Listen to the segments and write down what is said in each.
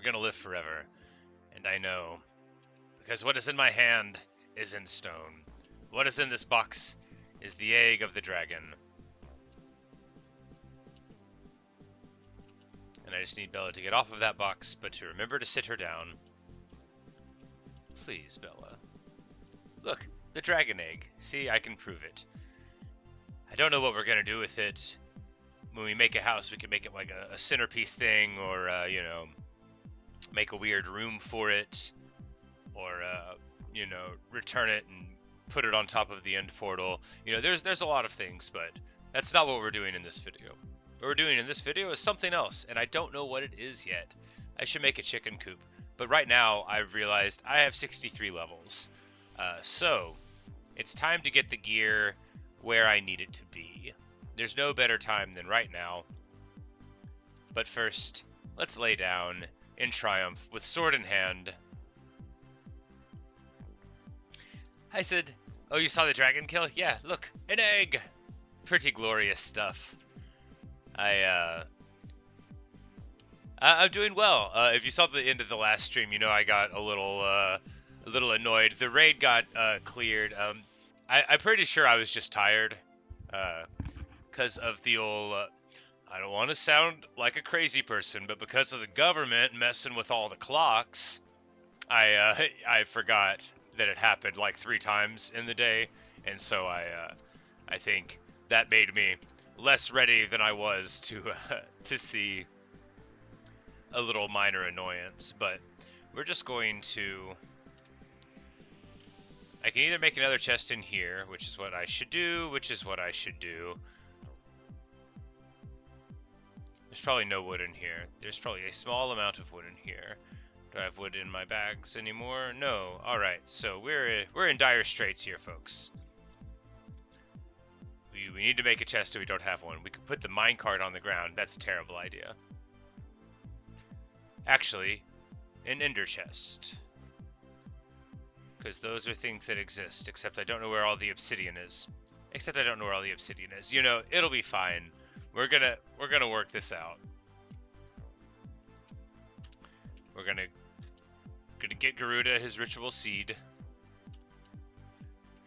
gonna live forever. And I know. Because what is in my hand is in stone. What is in this box is the egg of the dragon. And I just need Bella to get off of that box, but to remember to sit her down. Please, Bella. Look, the dragon egg. See, I can prove it. I don't know what we're gonna do with it. When we make a house, we can make it like a centerpiece thing, or, you know, make a weird room for it, or, you know, return it and put it on top of the end portal. You know, there's a lot of things, but that's not what we're doing in this video. What we're doing in this video is something else, and I don't know what it is yet. I should make a chicken coop, but right now I've realized I have 63 levels. So it's time to get the gear where I need it to be. There's no better time than right now. But first, let's lay down in triumph with sword in hand. I said, oh, you saw the dragon kill? Yeah, look, an egg! Pretty glorious stuff. I'm doing well. If you saw the end of the last stream, you know I got a little annoyed. The raid got cleared. I'm pretty sure I was just tired. Because of the old, I don't want to sound like a crazy person, but because of the government messing with all the clocks, I forgot that it happened like 3 times in the day, and so I think that made me less ready than I was to see a little minor annoyance. But we're just going to, I can either make another chest in here, which is what I should do. There's probably no wood in here. There's probably a small amount of wood in here. Do I have wood in my bags anymore? No. Alright, so we're in dire straits here, folks. We need to make a chest if we don't have one. We could put the minecart on the ground. That's a terrible idea. Actually, an ender chest. Because those are things that exist, except I don't know where all the obsidian is. You know, it'll be fine. We're gonna work this out. We're gonna get Garuda his ritual seed.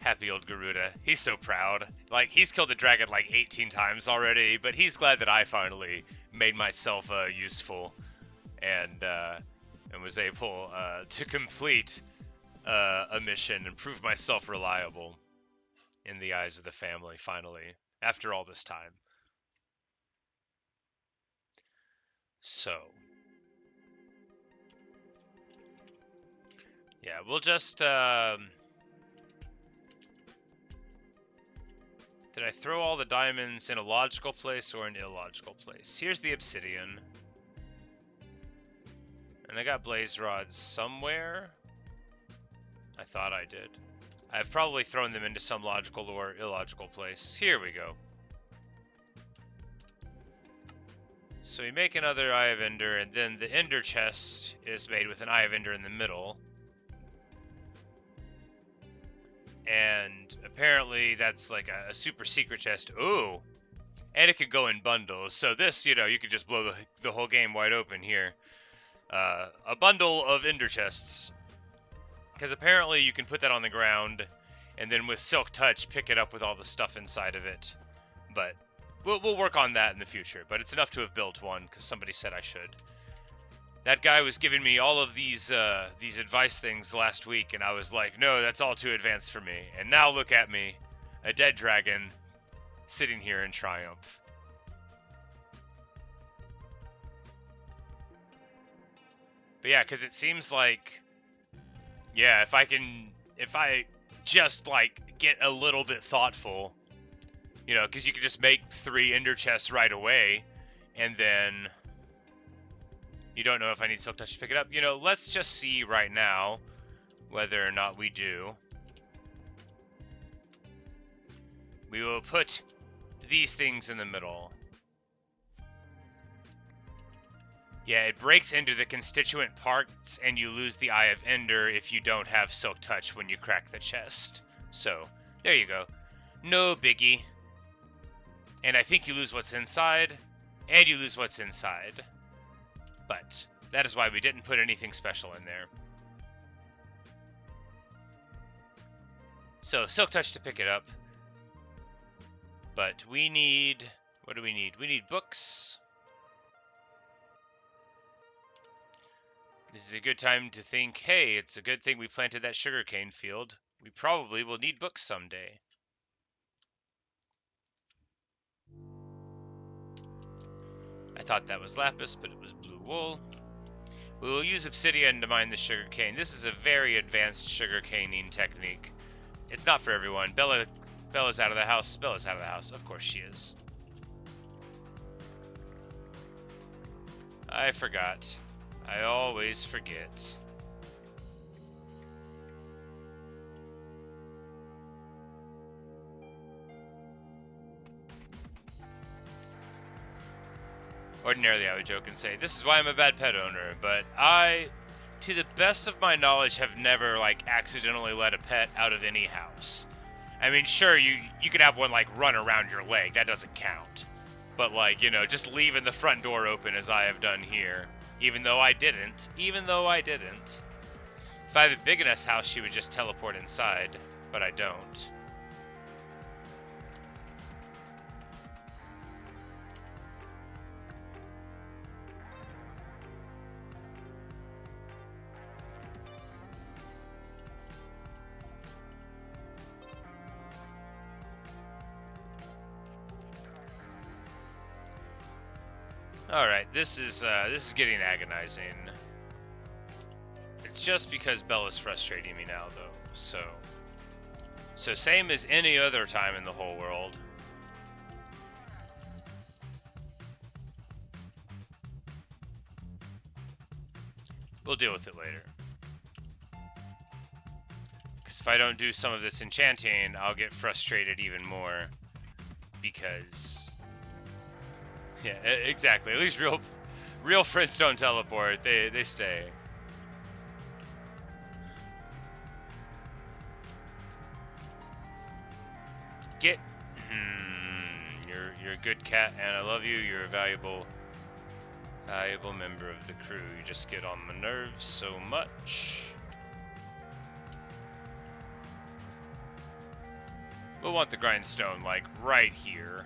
Happy old Garuda. He's so proud. Like, he's killed the dragon like 18 times already, but he's glad that I finally made myself useful and was able to complete a mission and prove myself reliable in the eyes of the family, finally, after all this time. So, yeah, we'll just, did I throw all the diamonds in a logical place or an illogical place? Here's the obsidian. And I got blaze rods somewhere. I thought I did. I've probably thrown them into some logical or illogical place. Here we go. So we make another Eye of Ender, and then the Ender chest is made with an Eye of Ender in the middle. And apparently that's like a super secret chest. Ooh! And it could go in bundles. So this, you know, you could just blow the whole game wide open here. A bundle of Ender chests. Because apparently you can put that on the ground, and then with Silk Touch, pick it up with all the stuff inside of it. But we'll work on that in the future. But it's enough to have built one, because somebody said I should. That guy was giving me all of these advice things last week, and I was like, no, that's all too advanced for me. And now look at me, a dead dragon, sitting here in triumph. But yeah, because it seems like, yeah, if I just, like, get a little bit thoughtful, you know, because you could just make 3 ender chests right away, and then you don't know if I need Silk Touch to pick it up. You know, let's just see right now whether or not we do. We will put these things in the middle. Yeah, it breaks into the constituent parts, and you lose the Eye of Ender if you don't have Silk Touch when you crack the chest. So, there you go. No biggie. And I think you lose what's inside, and you lose what's inside. But That is why we didn't put anything special in there. So, Silk Touch to pick it up. But we need... What do we need? We need books. This is a good time to think, hey, it's a good thing we planted that sugarcane field. We probably will need books someday. I thought that was lapis, but it was blue wool. We will use obsidian to mine the sugarcane. This is a very advanced sugarcaning technique. It's not for everyone. Bella's out of the house. Bella's out of the house. Of course she is. I forgot. I always forget. Ordinarily, I would joke and say, this is why I'm a bad pet owner, but I, to the best of my knowledge, have never, like, accidentally let a pet out of any house. I mean, sure, you could have one, like, run around your leg. That doesn't count. But, like, you know, just leaving the front door open as I have done here. Even though I didn't. If I had a big enough house, she would just teleport inside, but I don't. Alright, this is getting agonizing. It's just because Bella's frustrating me now, though, so same as any other time in the whole world. We'll deal with it later. Because if I don't do some of this enchanting, I'll get frustrated even more. Because... yeah, exactly. At least real friends don't teleport. They stay. Get. You're a good cat, and I love you. You're a valuable member of the crew. You just get on my nerves so much. We'll want the grindstone, like, right here.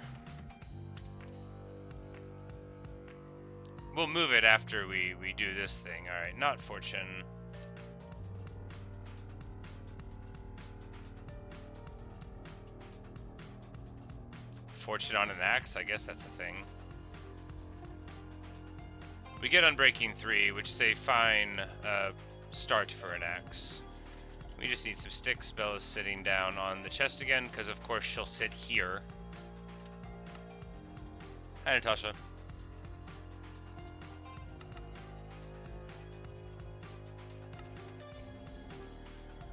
We'll move it after we do this thing. Alright, not fortune. Fortune on an axe? I guess that's a thing. We get Unbreaking 3, which is a fine start for an axe. We just need some sticks. Bella's sitting down on the chest again, because of course she'll sit here. Hi, Natasha.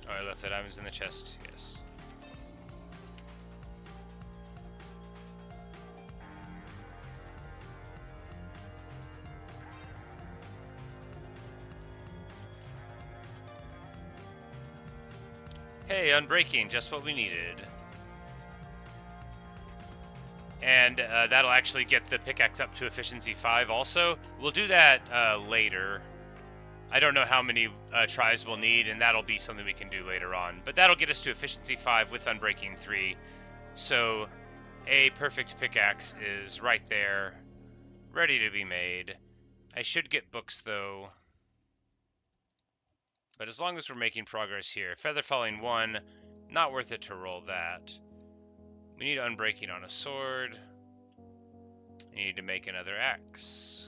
Oh, I left the diamonds in the chest, yes. Hey, Unbreaking, just what we needed. And that'll actually get the pickaxe up to efficiency 5 also. We'll do that later. I don't know how many tries we'll need, and that'll be something we can do later on. But that'll get us to efficiency 5 with Unbreaking 3. So a perfect pickaxe is right there, ready to be made. I should get books, though. But as long as we're making progress here. Feather Falling 1, not worth it to roll that. We need Unbreaking on a sword. I need to make another axe.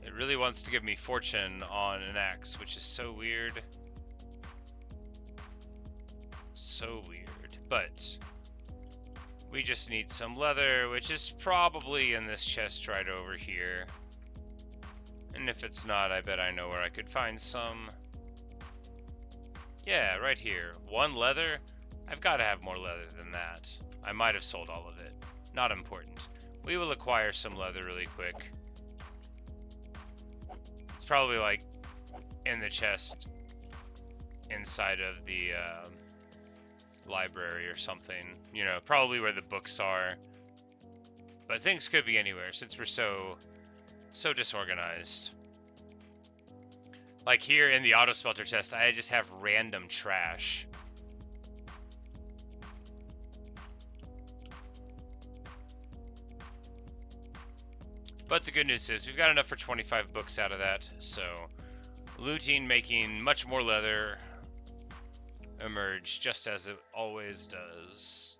It really wants to give me fortune on an axe, which is so weird. So weird. But we just need some leather, which is probably in this chest right over here. And if it's not, I bet I know where I could find some. Yeah, right here. 1 leather? I've got to have more leather than that. I might have sold all of it. Not important. We will acquire some leather really quick. probably like in the chest inside of the library or something. You know, probably where the books are. But things could be anywhere since we're so disorganized. Like here in the auto smelter chest, I just have random trash. But the good news is we've got enough for 25 books out of that, so looting making much more leather emerge just as it always does.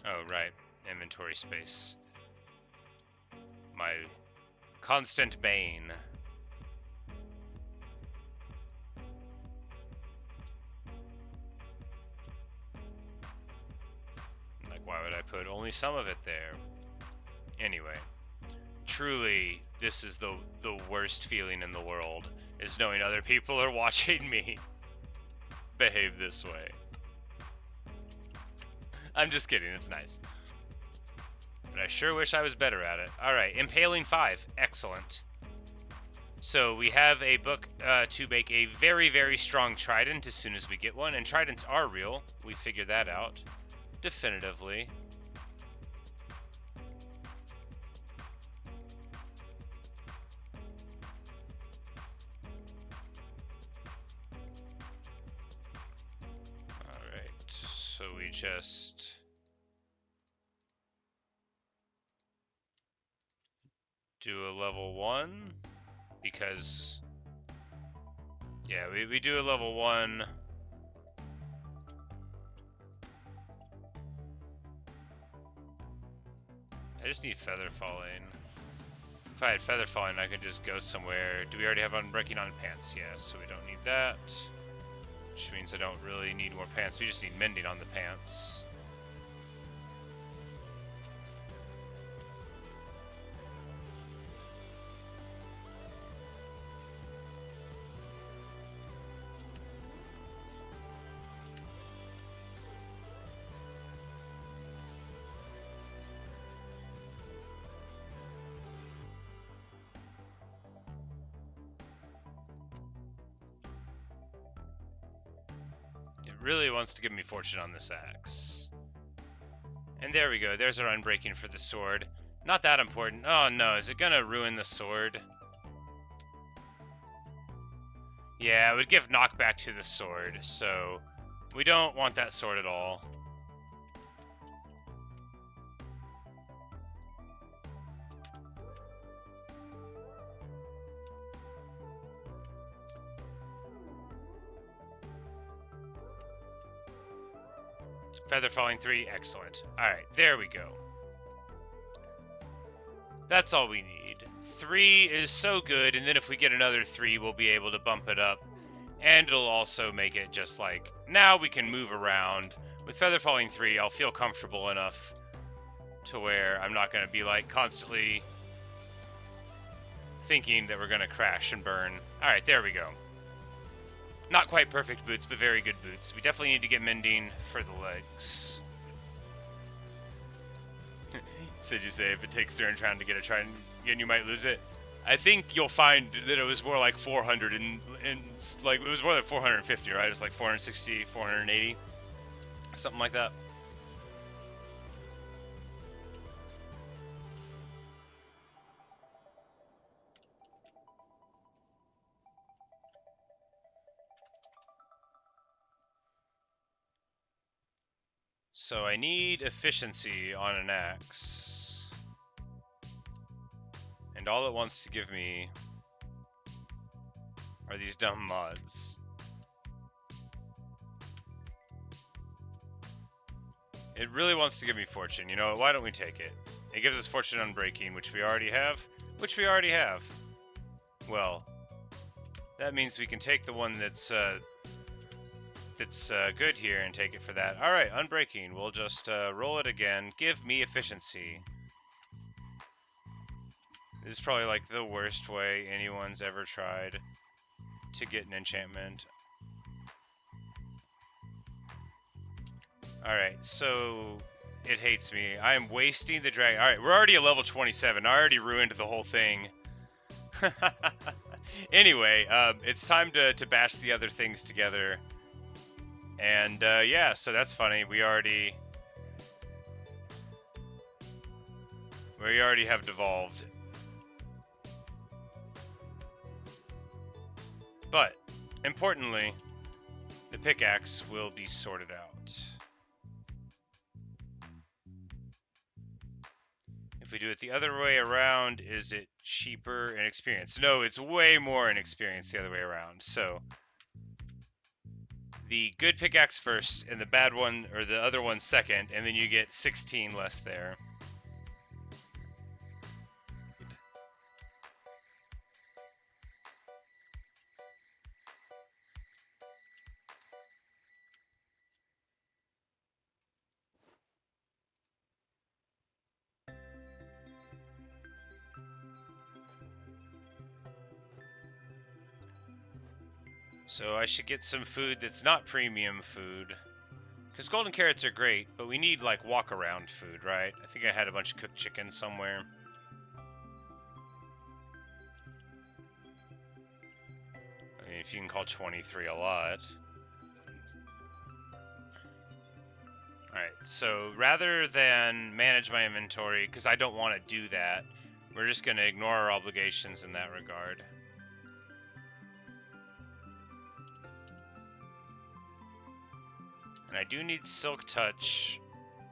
Oh, right. Inventory space. My constant bane. Like, why would I put only some of it there? Anyway, truly, this is the worst feeling in the world, is knowing other people are watching me behave this way. I'm just kidding, it's nice. But I sure wish I was better at it. Alright, Impaling 5. Excellent. So we have a book to make a very, very strong trident as soon as we get one. And tridents are real. We figured that out. Definitively. Alright, so we just... do a level 1, because, yeah, we do a level 1. I just need feather falling. If I had feather falling, I could just go somewhere. Do we already have unbreaking on pants? Yeah, so we don't need that. Which means I don't really need more pants. We just need mending on the pants. Really wants to give me fortune on this axe. And there we go. There's our unbreaking for the sword. Not that important. Oh no, is it gonna ruin the sword? Yeah, it would give knockback to the sword, so we don't want that sword at all. Feather falling 3, excellent. Alright, there we go. That's all we need. 3 is so good, and then if we get another 3, we'll be able to bump it up. And it'll also make it just like, now we can move around. With feather falling 3, I'll feel comfortable enough to where I'm not going to be like constantly thinking that we're going to crash and burn. Alright, there we go. Not quite perfect boots, but very good boots. We definitely need to get mending for the legs. Said you say if it takes 300 trying to get a trident again, you might lose it. I think you'll find that it was more like 400 and like it was more than 450, right? It was like 460, 480, something like that. So I need efficiency on an axe. And all it wants to give me are these dumb mods. It really wants to give me fortune. You know what? Why don't we take it? It gives us fortune on breaking, which we already have. Well, that means we can take the one that's good here and take it for that. Alright, unbreaking. We'll just roll it again. Give me efficiency. This is probably like the worst way anyone's ever tried to get an enchantment. Alright, so It hates me. I am wasting the dragon. Alright, we're already at level 27. I already ruined the whole thing. Anyway, it's time to bash the other things together. And, yeah, so that's funny. We already have devolved. But, importantly, the pickaxe will be sorted out. If we do it the other way around, is it cheaper in experience? No, it's way more in experience the other way around. So, the good pickaxe first, and the bad one, or the other one second, and then you get 16 less there. So I should get some food that's not premium food. Because golden carrots are great, but we need, like, walk-around food, right? I think I had a bunch of cooked chicken somewhere. I mean, if you can call 23 a lot. Alright, so rather than manage my inventory, because I don't want to do that, we're just going to ignore our obligations in that regard. And I do need Silk Touch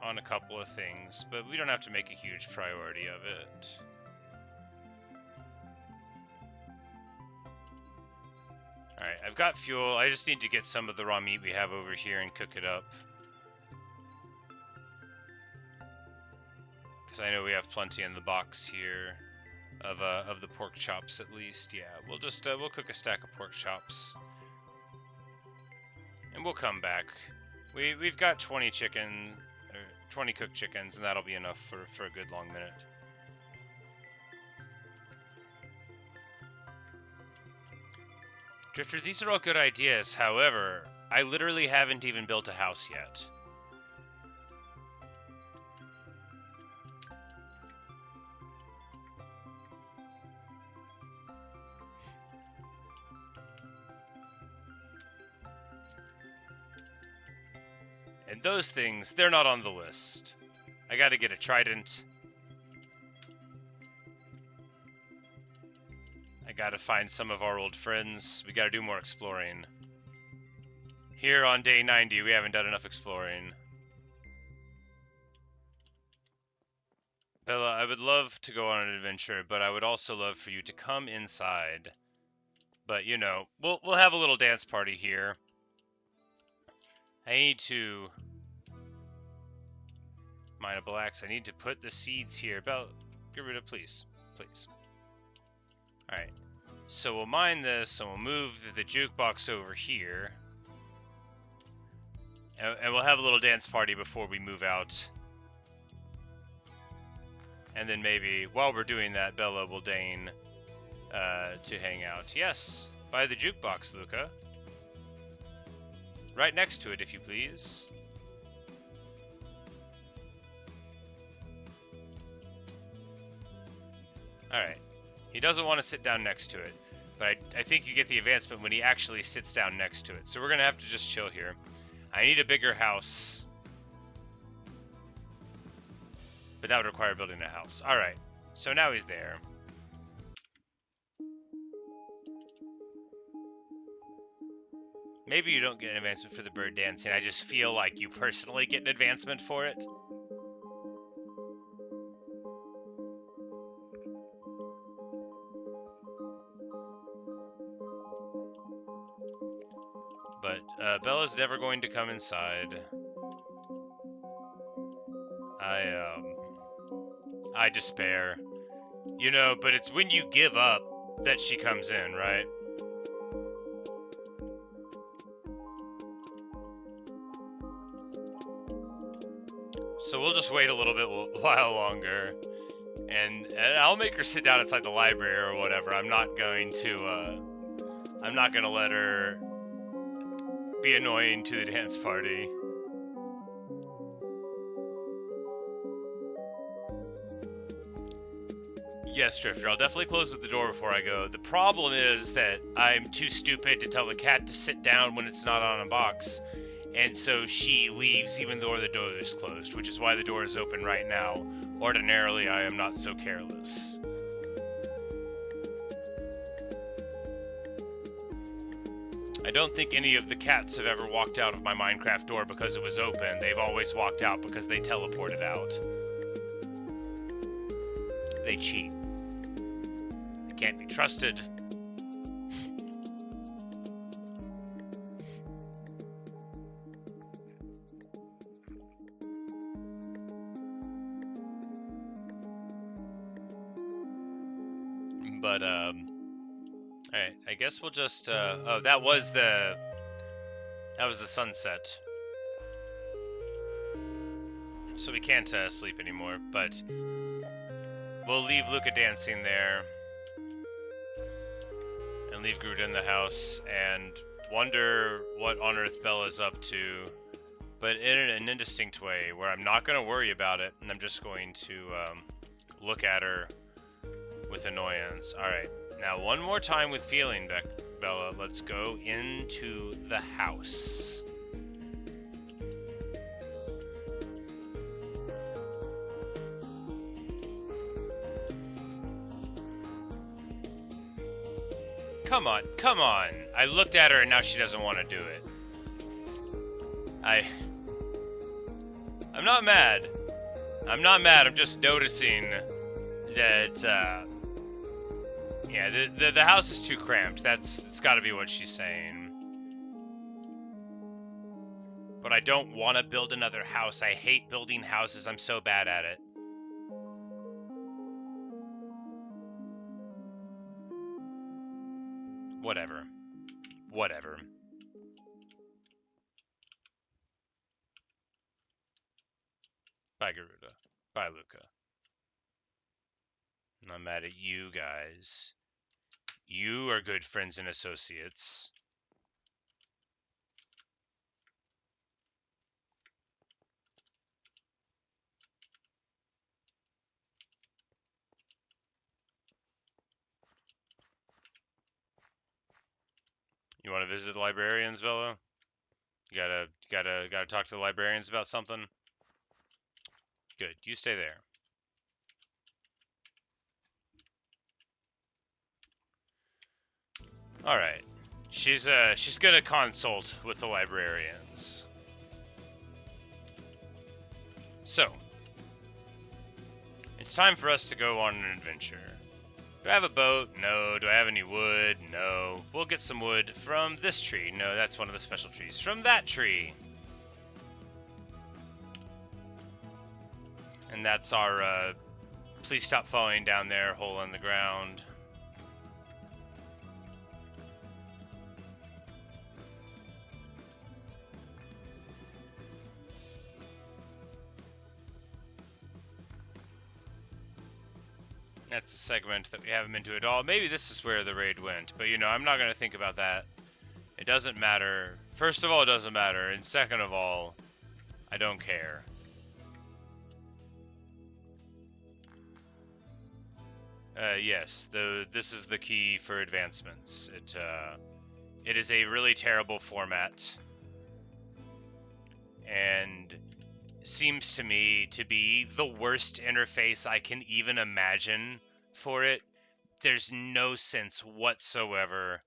on a couple of things, but we don't have to make a huge priority of it. Alright, I've got fuel. I just need to get some of the raw meat we have over here and cook it up. Because I know we have plenty in the box here of the pork chops at least. Yeah, we'll just we'll cook a stack of pork chops. And we'll come back. We've got 20 chicken, or 20 cooked chickens, and that'll be enough for a good long minute. Drifter, these are all good ideas. However, I literally haven't even built a house yet. And those things, they're not on the list. I gotta get a trident. I gotta find some of our old friends. We gotta do more exploring. Here on day 90, we haven't done enough exploring. Bella, I would love to go on an adventure, but I would also love for you to come inside. But, you know, we'll have a little dance party here. I need to mine a black axe. I need to put the seeds here. Bella, get rid of, please. Please. Alright. So we'll mine this, and we'll move the jukebox over here. And we'll have a little dance party before we move out. And then maybe, while we're doing that, Bella will deign to hang out. Yes, by the jukebox, Luca. Right next to it, if you please. Alright. He doesn't want to sit down next to it. But I think you get the advancement when he actually sits down next to it. So we're going to have to just chill here. I need a bigger house. But that would require building a house. Alright. So now he's there. Maybe you don't get an advancement for the bird dancing. I just feel like you personally get an advancement for it. But Bella's never going to come inside. I despair. You know, but it's when you give up that she comes in, right? So we'll just wait a little bit while longer, and I'll make her sit down inside the library or whatever. I'm not going to let her be annoying to the dance party. Yes, Drifter, I'll definitely close with the door before I go. The problem is that I'm too stupid to tell the cat to sit down when it's not on a box. And so she leaves even though the door is closed, which is why the door is open right now. Ordinarily, I am not so careless. I don't think any of the cats have ever walked out of my Minecraft door because it was open. They've always walked out because they teleported out. They cheat. They can't be trusted. But, alright, I guess we'll just, oh, that was the sunset. So we can't, sleep anymore, but we'll leave Luca dancing there. And leave Groot in the house, and wonder what on earth Bella's up to. But in an indistinct way, where I'm not going to worry about it, and I'm just going to, look at her with annoyance. Alright, now one more time with feeling, Bella. Let's go into the house. Come on, come on. I looked at her and now she doesn't want to do it. I'm not mad. I'm not mad, I'm just noticing that, yeah, the house is too cramped. It's gotta be what she's saying. But I don't want to build another house. I hate building houses. I'm so bad at it. Whatever. Whatever. Bye, Garuda. Bye, Luca. I'm not mad at you guys. You are good friends and associates. You want to visit the librarians, Bella? You gotta talk to the librarians about something? Good. You stay there. Alright. She's gonna consult with the librarians. So, it's time for us to go on an adventure. Do I have a boat? No. Do I have any wood? No. We'll get some wood from this tree. No, that's one of the special trees. From that tree. And that's our, please stop falling down there, hole in the ground. That's a segment that we haven't been to at all. Maybe this is where the raid went, but you know, I'm not going to think about that. It doesn't matter. First of all, it doesn't matter, and second of all, I don't care. Yes, this is the key for advancements. It is a really terrible format, and seems to me to be the worst interface I can even imagine for it. There's no sense whatsoever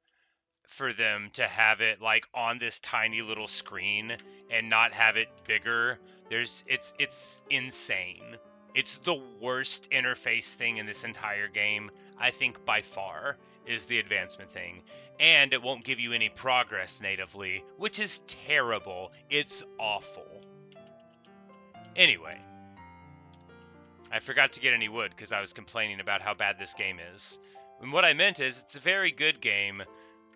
for them to have it like on this tiny little screen and not have it bigger. It's insane. It's the worst interface thing in this entire game, I think, by far, is the advancement thing. And it won't give you any progress natively, which is terrible. It's awful. Anyway, I forgot to get any wood because I was complaining about how bad this game is. And what I meant is, it's a very good game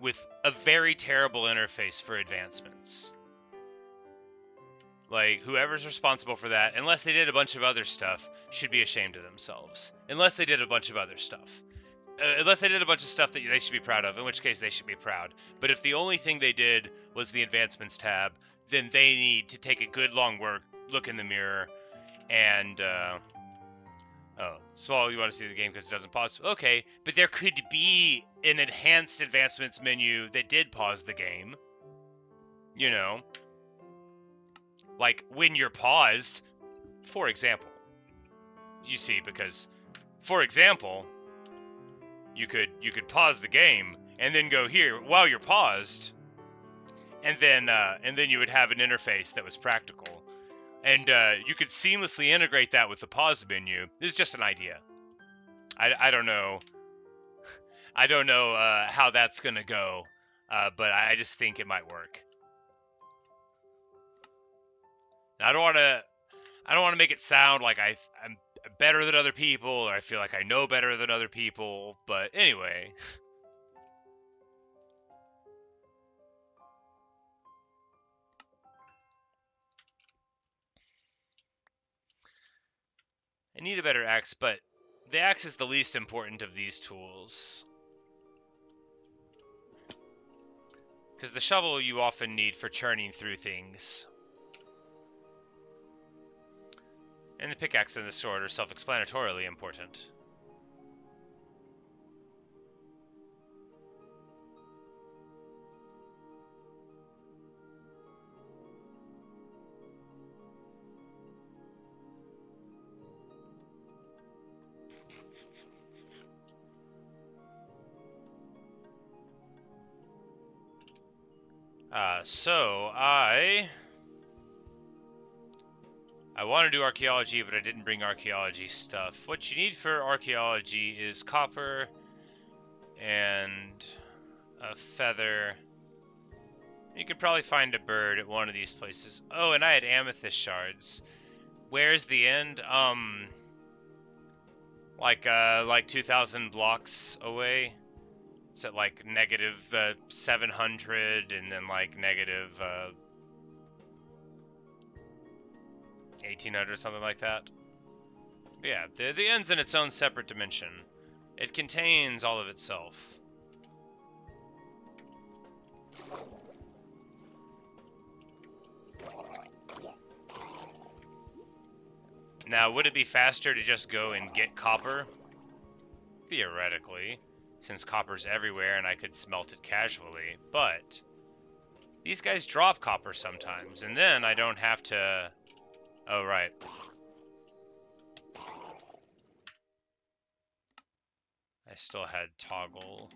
with a very terrible interface for advancements. Like, whoever's responsible for that, unless they did a bunch of other stuff, should be ashamed of themselves. Unless they did a bunch of other stuff. Unless they did a bunch of stuff that they should be proud of, in which case they should be proud. But if the only thing they did was the advancements tab, then they need to take a good long look in the mirror and Oh, Small, you want to see the game because it doesn't pause? Okay, but there could be an enhanced advancements menu that did pause the game. You know, like when you're paused, for example. You see, because, for example, you could pause the game and then go here while you're paused, and then you would have an interface that was practical, and you could seamlessly integrate that with the pause menu. This is just an idea. I don't know. I don't know how that's gonna go, but I just think it might work. And I don't want to make it sound like I'm better than other people, or I feel like I know better than other people. But anyway, I need a better axe, but the axe is the least important of these tools. Because the shovel you often need for churning through things. And the pickaxe and the sword are self-explanatorily important. So I want to do archaeology, but I didn't bring archaeology stuff. What you need for archaeology is copper and a feather. You could probably find a bird at one of these places. Oh, and I had amethyst shards. Where's the end? Like 2,000 blocks away. It's at like negative 700, and then like negative 1800, something like that. But yeah, the end's in its own separate dimension. It contains all of itself. Now, would it be faster to just go and get copper? Theoretically, since copper's everywhere and I could smelt it casually, but these guys drop copper sometimes, and then I don't have to... Oh, right. I still had toggle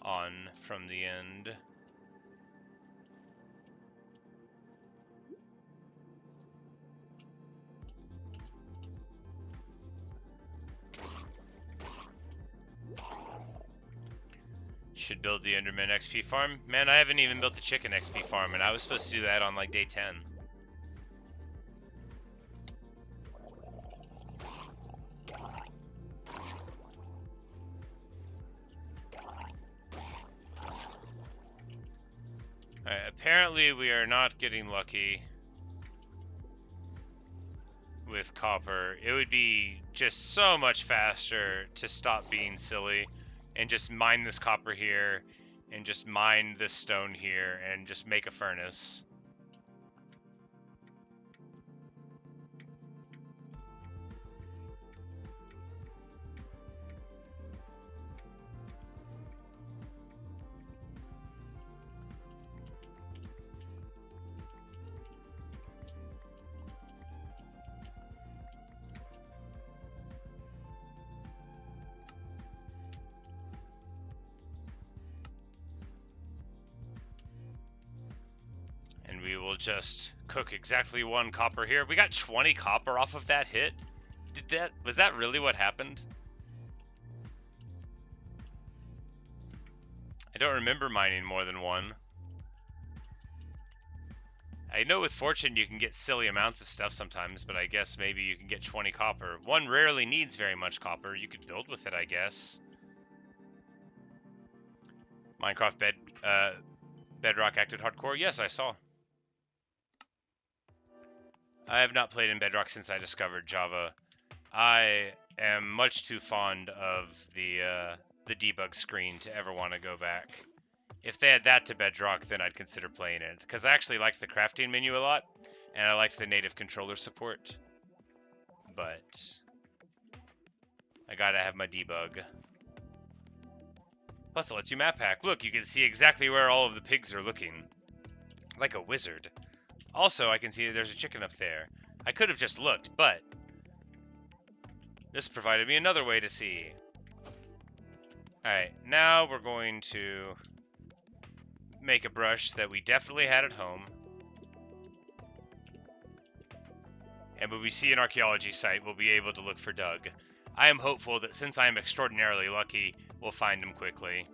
on from the end. Should build the Enderman XP farm. Man, I haven't even built the chicken XP farm, and I was supposed to do that on like day 10. Alright, apparently we are not getting lucky with copper. It would be just so much faster to stop being silly and just mine this copper here and just mine this stone here and just make a furnace. And we will just cook exactly 1 copper here. We got 20 copper off of that hit. Was that really what happened? I don't remember mining more than 1. I know with fortune you can get silly amounts of stuff sometimes, but I guess maybe you can get 20 copper. 1 rarely needs very much copper. You could build with it, I guess. Minecraft Bedrock acted hardcore. Yes, I saw. I have not played in Bedrock since I discovered Java. I am much too fond of the debug screen to ever want to go back. If they had that to Bedrock, then I'd consider playing it. Because I actually liked the crafting menu a lot, and I liked the native controller support. But gotta have my debug. Plus, it lets you map hack. Look, you can see exactly where all of the pigs are looking. Like a wizard. Also, I can see that there's a chicken up there. I could have just looked, but this provided me another way to see. Alright, now we're going to make a brush that we definitely had at home. And when we see an archaeology site, we'll be able to look for Doug. I am hopeful that since I am extraordinarily lucky, we'll find him quickly.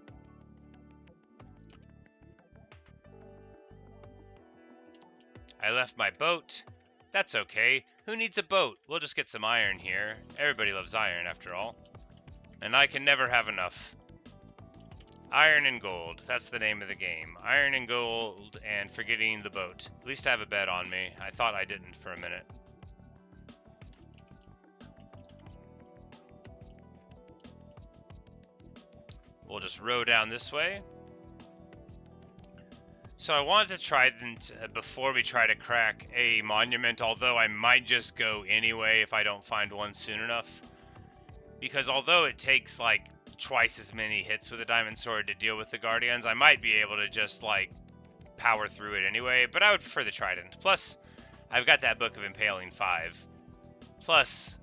I left my boat. That's okay. Who needs a boat? We'll just get some iron here. Everybody loves iron, after all. And I can never have enough. Iron and gold. That's the name of the game. Iron and gold and forgetting the boat. At least I have a bed on me. I thought I didn't for a minute. We'll just row down this way. So I wanted to try, before we try to crack a monument, although I might just go anyway if I don't find one soon enough. Because although it takes like twice as many hits with a diamond sword to deal with the guardians, I might be able to just like power through it anyway, but I would prefer the trident. Plus, I've got that Book of Impaling 5. Plus,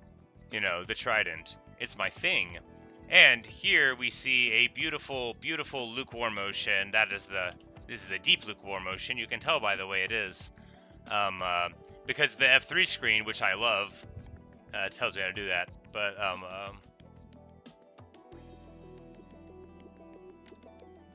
you know, the trident. It's my thing. And here we see a beautiful, beautiful lukewarm ocean. This is a deep lukewarm ocean. You can tell by the way it is. Because the F3 screen, which I love, tells me how to do that. But,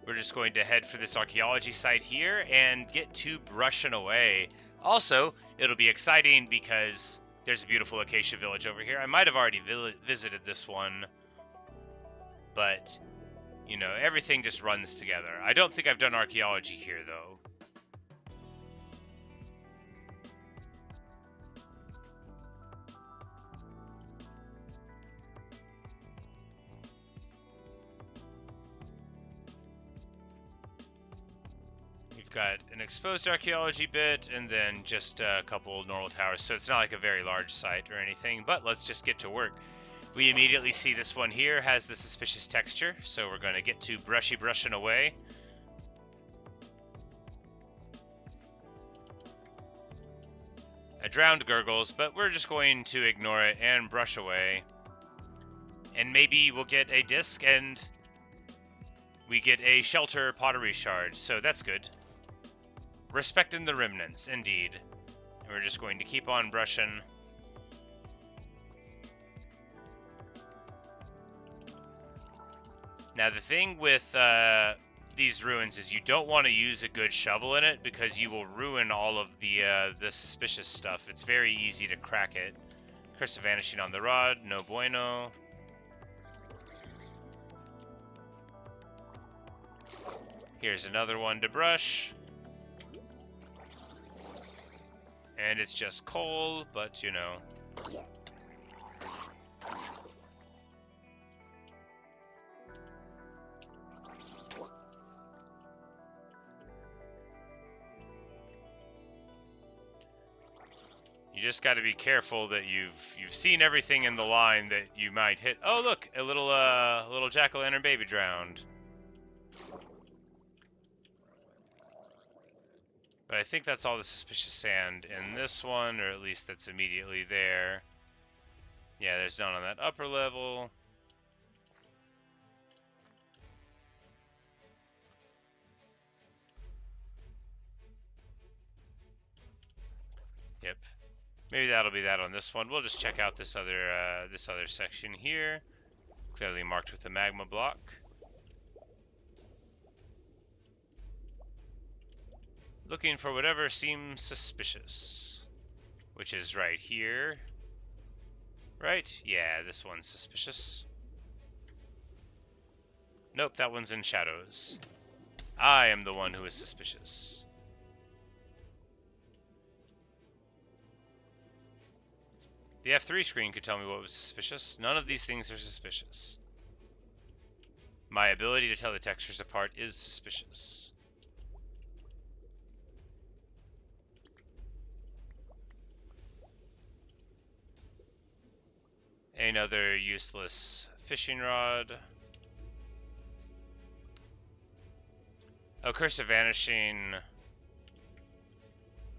we're just going to head for this archaeology site here and get to brushing away. Also, it'll be exciting because there's a beautiful acacia village over here. I might have already visited this one, but, you know, everything just runs together. I don't think I've done archaeology here, though. We've got an exposed archaeology bit and then just a couple normal towers, so it's not like a very large site or anything, but let's just get to work. We immediately see this one here has the suspicious texture, so we're going to get to brushing away. A drowned gurgles, but we're just going to ignore it and brush away. And maybe we'll get a disc and we get a shelter pottery shard, so that's good. Respecting the remnants, indeed. And we're just going to keep on brushing. Now the thing with these ruins is you don't want to use a good shovel in it because you will ruin all of the suspicious stuff. It's very easy to crack it. Curse of Vanishing on the Rod, no bueno. Here's another one to brush. And it's just coal, but you know. You just got to be careful that you've seen everything in the line that you might hit. Oh look, a little jack-o'-lantern baby drowned. But I think that's all the suspicious sand in this one, or at least that's immediately there. Yeah, there's none on that upper level. Yep. Maybe that'll be that on this one. We'll just check out this other section here, clearly marked with a magma block. Looking for whatever seems suspicious, which is right here. Right? Yeah, this one's suspicious. Nope, that one's in shadows. I am the one who is suspicious. The F3 screen could tell me what was suspicious. None of these things are suspicious. My ability to tell the textures apart is suspicious. Another useless fishing rod. Oh, Curse of Vanishing.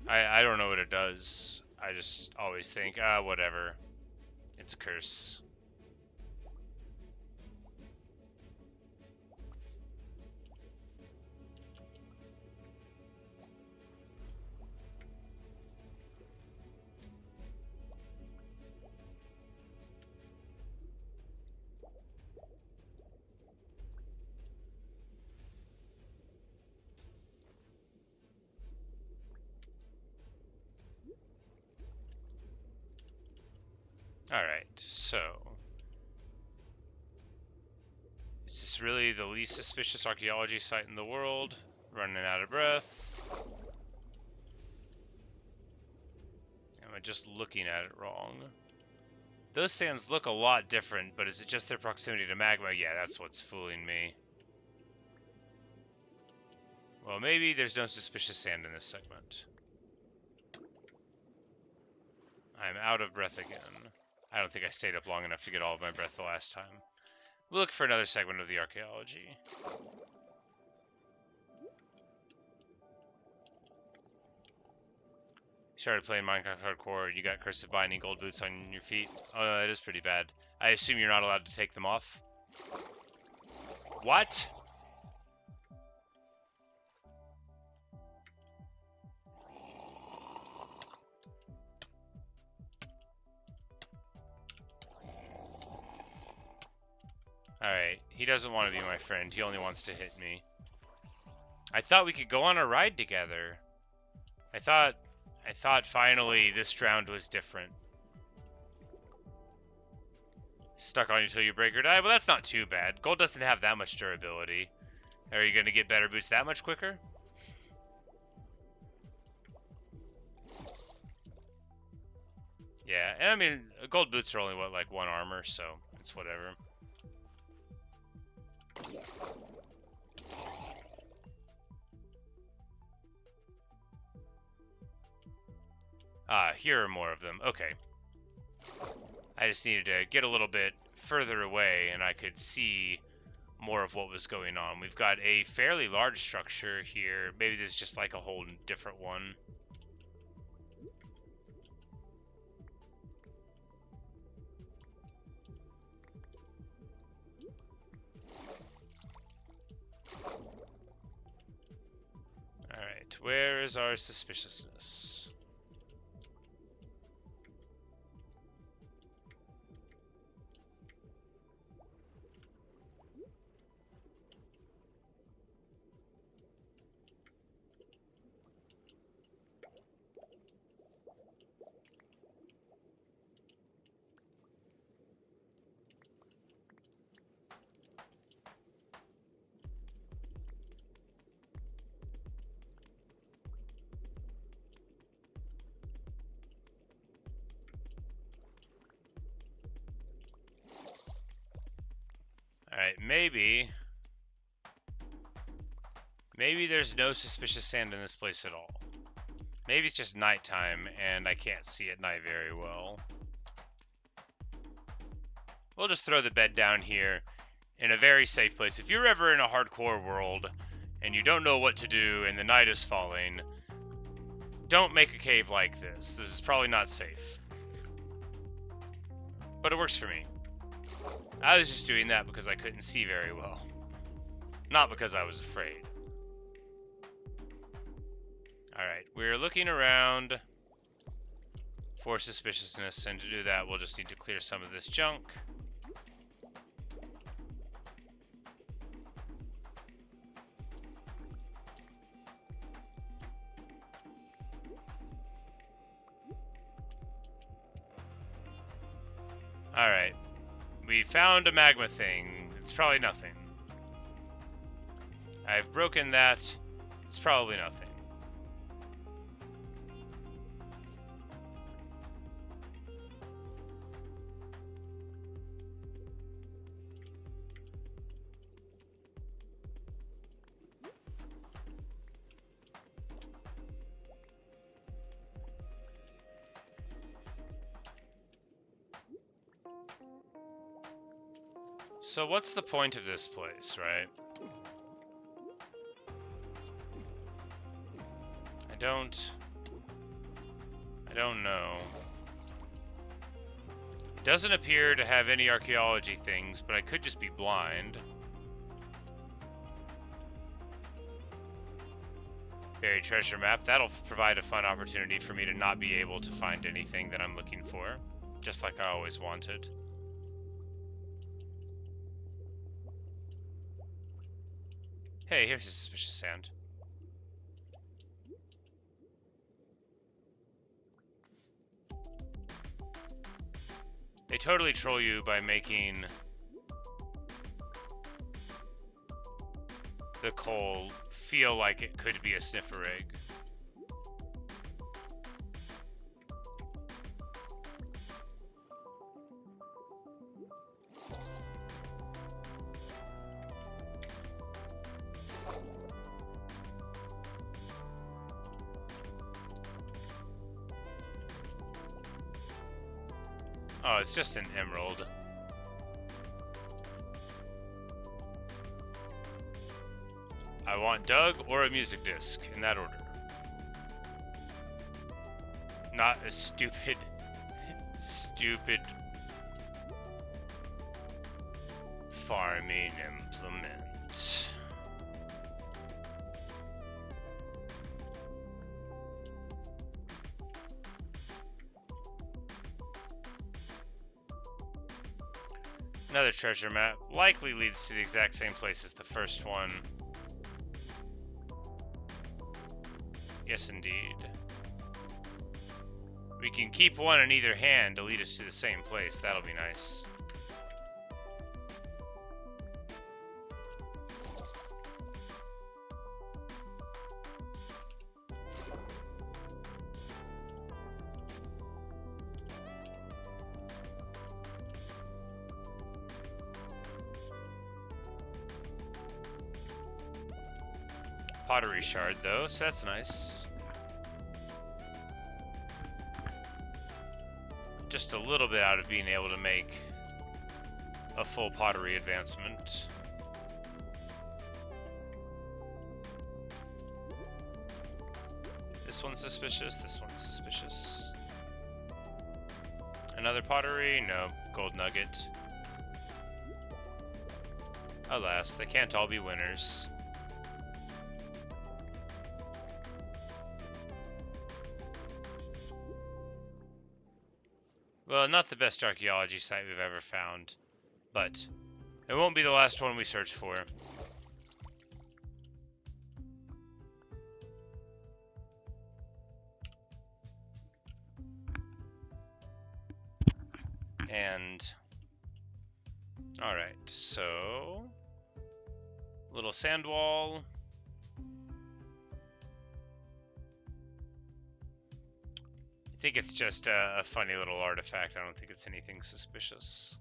I don't know what it does. I just always think, whatever. It's a curse. Alright, so... is this really the least suspicious archaeology site in the world? Running out of breath. Am I just looking at it wrong? Those sands look a lot different, but is it just their proximity to magma? Yeah, that's what's fooling me. Well, maybe there's no suspicious sand in this segment. I'm out of breath again. I don't think I stayed up long enough to get all of my breath the last time. We'll look for another segment of the archaeology. Started playing Minecraft Hardcore, you got Cursive Binding gold boots on your feet. Oh no, that is pretty bad. I assume you're not allowed to take them off? What? Alright, he doesn't want to be my friend. He only wants to hit me. I thought we could go on a ride together. I thought finally this round was different. Stuck on you till you break or die? Well, that's not too bad. Gold doesn't have that much durability. Are you going to get better boots that much quicker? Yeah, and I mean, gold boots are only, what, like 1 armor, so it's whatever. Ah, here are more of them. Okay. I just needed to get a little bit further away and I could see more of what was going on. We've got a fairly large structure here. Maybe this is just like a whole different one. Alright, where is our suspiciousness? Alright, maybe there's no suspicious sand in this place at all. Maybe it's just nighttime and I can't see at night very well. We'll just throw the bed down here in a very safe place. If you're ever in a hardcore world and you don't know what to do and the night is falling, don't make a cave like this. This is probably not safe. But it works for me. I was just doing that because I couldn't see very well. Not because I was afraid. Alright, we're looking around for suspiciousness, and to do that, we'll just need to clear some of this junk. Alright. We found a magma thing. It's probably nothing. I've broken that. It's probably nothing. So what's the point of this place, right? I don't know. It doesn't appear to have any archaeology things, but I could just be blind. Buried treasure map. That'll provide a fun opportunity for me to not be able to find anything that I'm looking for, just like I always wanted. Hey, here's a suspicious sand. They totally troll you by making the coal feel like it could be a sniffer egg. Oh, it's just an emerald. I want Doug or a music disc, in that order. Not a stupid farming implement. Another treasure map. Likely leads to the exact same place as the first one. Yes, indeed. We can keep one in either hand to lead us to the same place. That'll be nice. Pottery shard, though, so that's nice. Just a little bit out of being able to make a full pottery advancement. This one's suspicious, this one's suspicious. Another pottery? No. Gold nugget. Alas, they can't all be winners. Well, not the best archaeology site we've ever found, but it won't be the last one we search for. And, alright, so, little sand wall. I think it's just a funny little artifact. I don't think it's anything suspicious.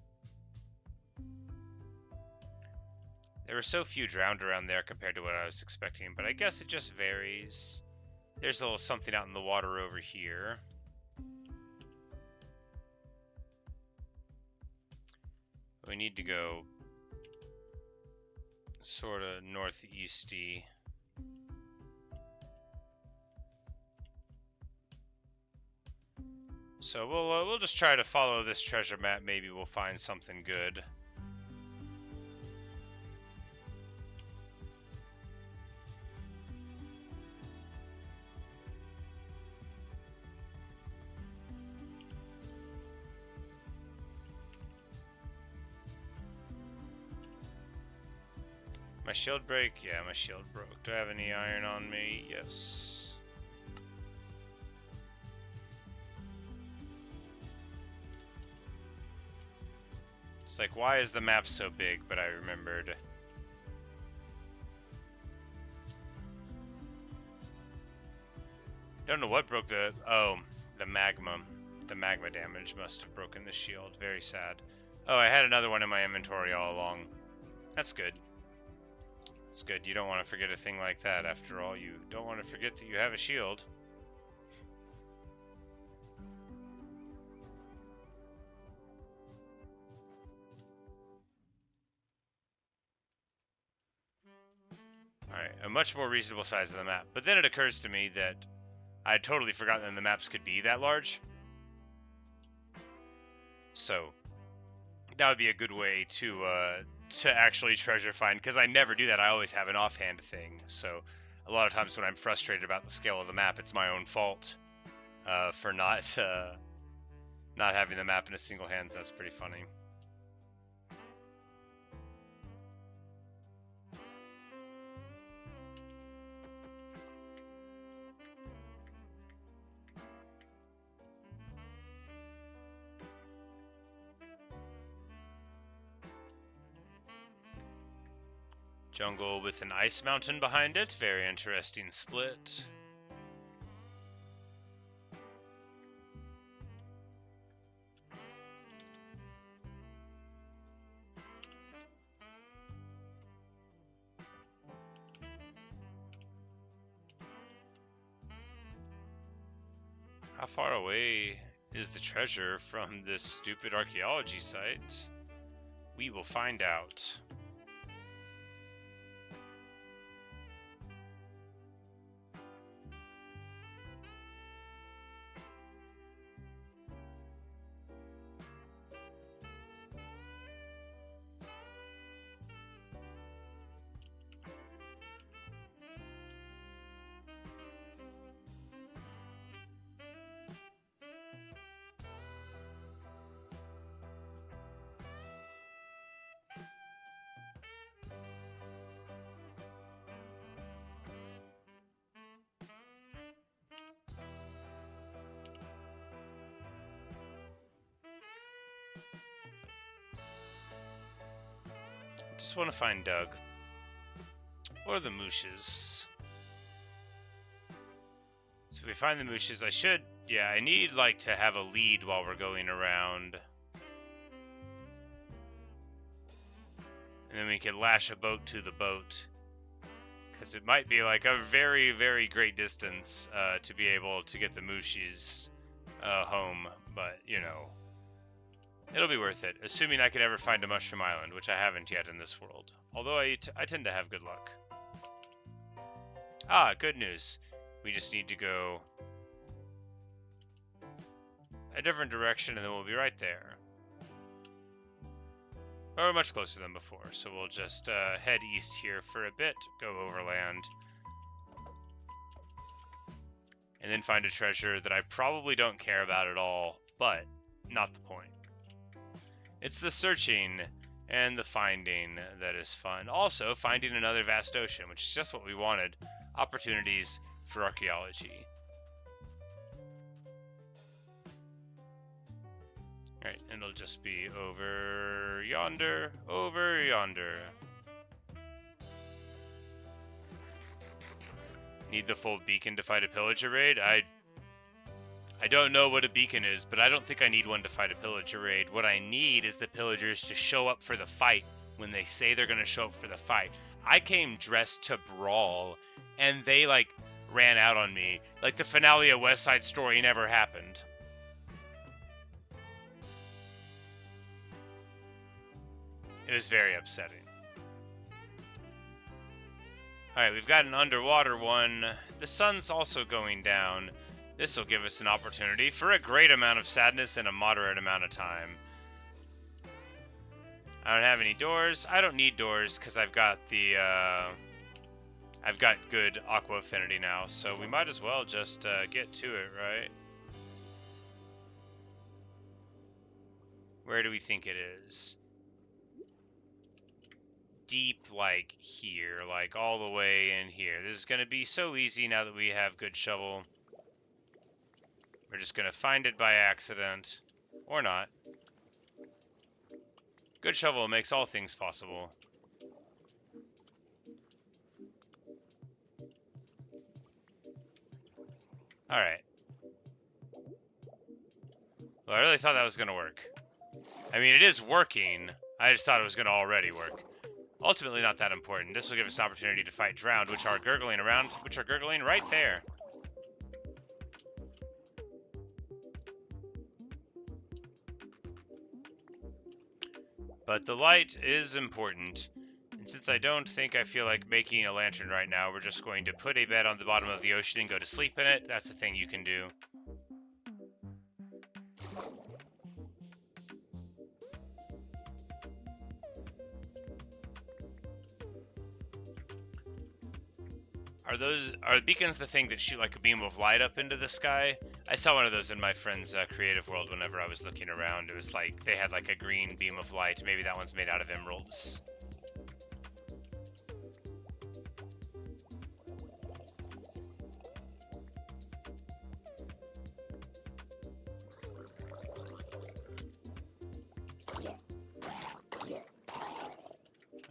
There were so few drowned around there compared to what I was expecting, but I guess it just varies. There's a little something out in the water over here. We need to go sort of northeasty. So we'll just try to follow this treasure map. Maybe we'll find something good. My shield break? Yeah, my shield broke. Do I have any iron on me? Yes. It's like, why is the map so big? But I remembered. Don't know what broke the... Oh, the magma. The magma damage must have broken the shield. Very sad. Oh, I had another one in my inventory all along. That's good. It's good. You don't want to forget a thing like that. After all, you don't want to forget that you have a shield. a much more reasonable size of the map. But then it occurs to me that I had totally forgotten that the maps could be that large. So that would be a good way to actually treasure find, because I never do that. I always have an offhand thing. So a lot of times when I'm frustrated about the scale of the map, it's my own fault for not having the map in a single hand. That's pretty funny. Jungle with an ice mountain behind it. Very interesting split. How far away is the treasure from this stupid archaeology site? We will find out. Just want to find Doug. Or the Mooshes. So if we find the Mooshes, I need like to have a lead while we're going around. And then we can lash a boat to the boat. Because it might be like a very, very great distance to be able to get the Mooshes home. But, you know, it'll be worth it, assuming I could ever find a Mushroom Island, which I haven't yet in this world. Although I tend to have good luck. Ah, good news. We just need to go a different direction and then we'll be right there. But we're much closer than before, so we'll just head east here for a bit, go overland, and then find a treasure that I probably don't care about at all, but not the point. It's the searching and the finding that is fun. Also, finding another vast ocean, which is just what we wanted. Opportunities for archaeology. Alright, and it'll just be over yonder, over yonder. Need the full beacon to fight a pillager raid? I don't know what a beacon is, but I don't think I need one to fight a pillager raid. What I need is the pillagers to show up for the fight when they say they're going to show up for the fight. I came dressed to brawl, and they, like, ran out on me. Like the finale of West Side Story never happened. It was very upsetting. Alright, we've got an underwater one. The sun's also going down. This will give us an opportunity for a great amount of sadness in a moderate amount of time. I don't have any doors. I don't need doors because I've got the I've got good aqua affinity now, so we might as well just get to it, right? Where do we think it is? Deep, like here, like all the way in here. This is going to be so easy now that we have good shovel. We're just going to find it by accident, or not. Good shovel makes all things possible. Alright. Well, I really thought that was going to work. I mean, it is working. I just thought it was going to already work. Ultimately, not that important. This will give us an opportunity to fight drowned, which are gurgling right there. But the light is important, And since I don't think I feel like making a lantern right now, we're just going to put a bed on the bottom of the ocean and go to sleep in it. That's a thing you can do. Are beacons the thing that shoot like a beam of light up into the sky? I saw one of those in my friend's creative world whenever I was looking around. It was like they had like a green beam of light. Maybe that one's made out of emeralds.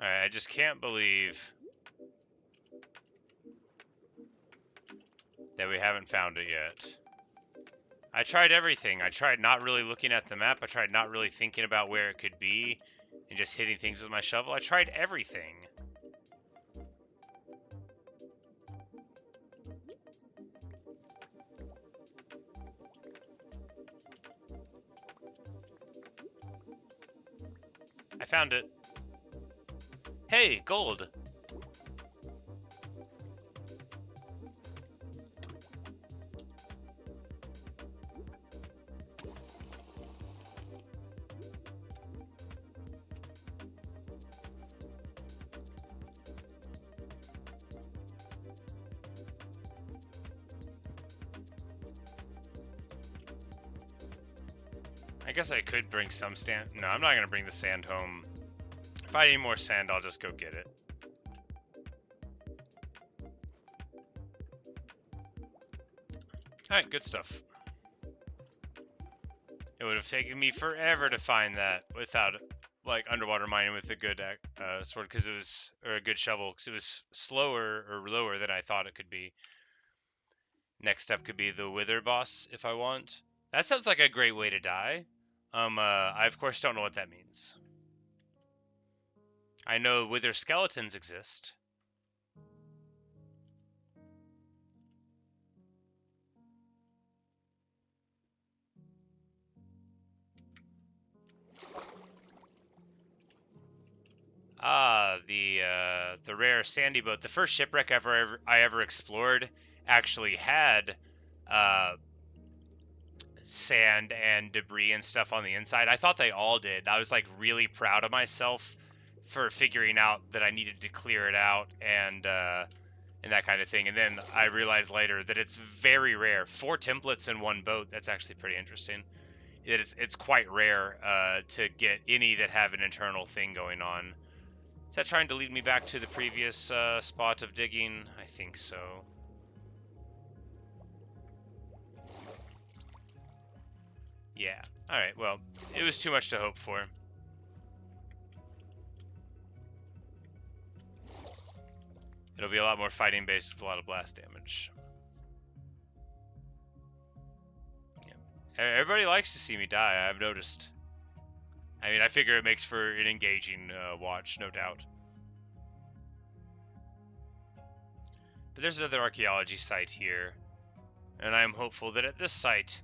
Alright, I just can't believe that we haven't found it yet. I tried everything. I tried not really looking at the map. I tried not really thinking about where it could be and just hitting things with my shovel. I tried everything. I found it. Hey, gold. I guess I could bring some sand. No, I'm not going to bring the sand home. If I need more sand, I'll just go get it. Alright, good stuff. It would have taken me forever to find that without, like, underwater mining with a good sword, because it was, or a good shovel, because it was slower or lower than I thought it could be. Next step could be the Wither boss, if I want. That sounds like a great way to die. I of course don't know what that means. I know Wither skeletons exist. The rare sandy boat. The first shipwreck I ever explored actually had sand and debris and stuff on the inside. I thought they all did. I was like really proud of myself for figuring out that I needed to clear it out and that kind of thing. And then I realized later that it's very rare. 4 templates in one boat. That's actually pretty interesting. It's quite rare to get any that have an internal thing going on. Is that trying to lead me back to the previous spot of digging? I think so. Yeah. Alright, well, it was too much to hope for. It'll be a lot more fighting based with a lot of blast damage. Yeah. Everybody likes to see me die, I've noticed. I mean, I figure it makes for an engaging watch, no doubt. But there's another archaeology site here, and I'm hopeful that at this site,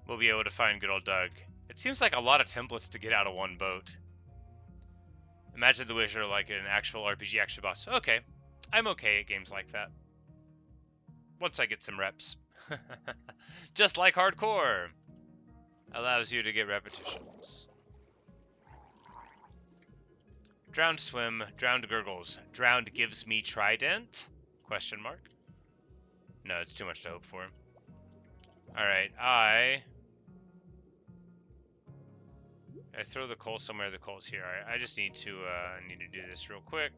we'll be able to find good old Doug. It seems like a lot of templates to get out of one boat. Imagine the Wizard like an actual RPG action boss. Okay, I'm okay at games like that. Once I get some reps. Just like hardcore. Allows you to get repetitions. Drowned swim, drowned gurgles. Drowned gives me trident? Question mark. No, it's too much to hope for. Alright, I throw the coal somewhere. The coal's here. I just need to do this real quick.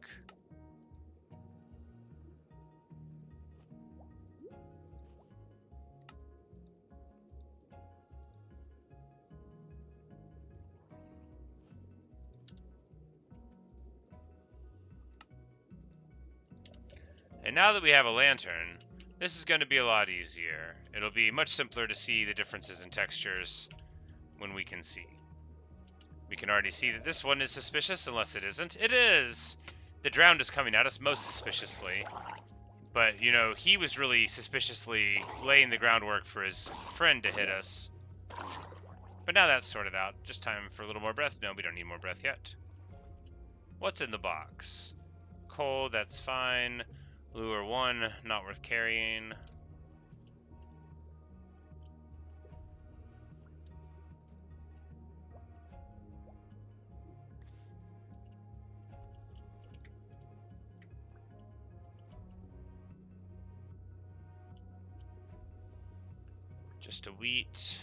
And now that we have a lantern, this is going to be a lot easier. It'll be much simpler to see the differences in textures when we can see. We can already see that this one is suspicious, unless it isn't. It is! The drowned is coming at us most suspiciously. But, you know, he was really suspiciously laying the groundwork for his friend to hit us. But now that's sorted out. Just time for a little more breath. No, we don't need more breath yet. What's in the box? Coal, that's fine. Lure 1, not worth carrying. Just a wheat.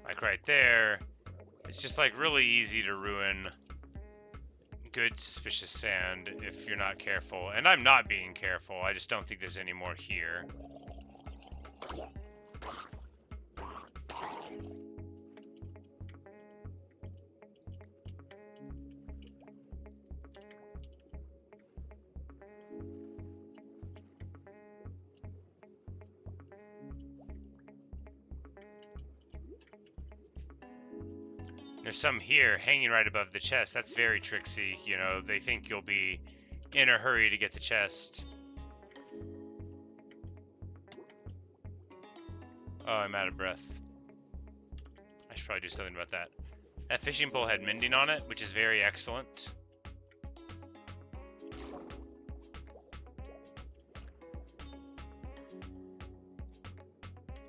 Like right there, it's just like really easy to ruin good suspicious sand if you're not careful. And I'm not being careful, I just don't think there's any more here. There's some here hanging right above the chest. That's very tricksy. You know, they think you'll be in a hurry to get the chest. Oh, I'm out of breath. I should probably do something about that. That fishing pole had mending on it, which is very excellent.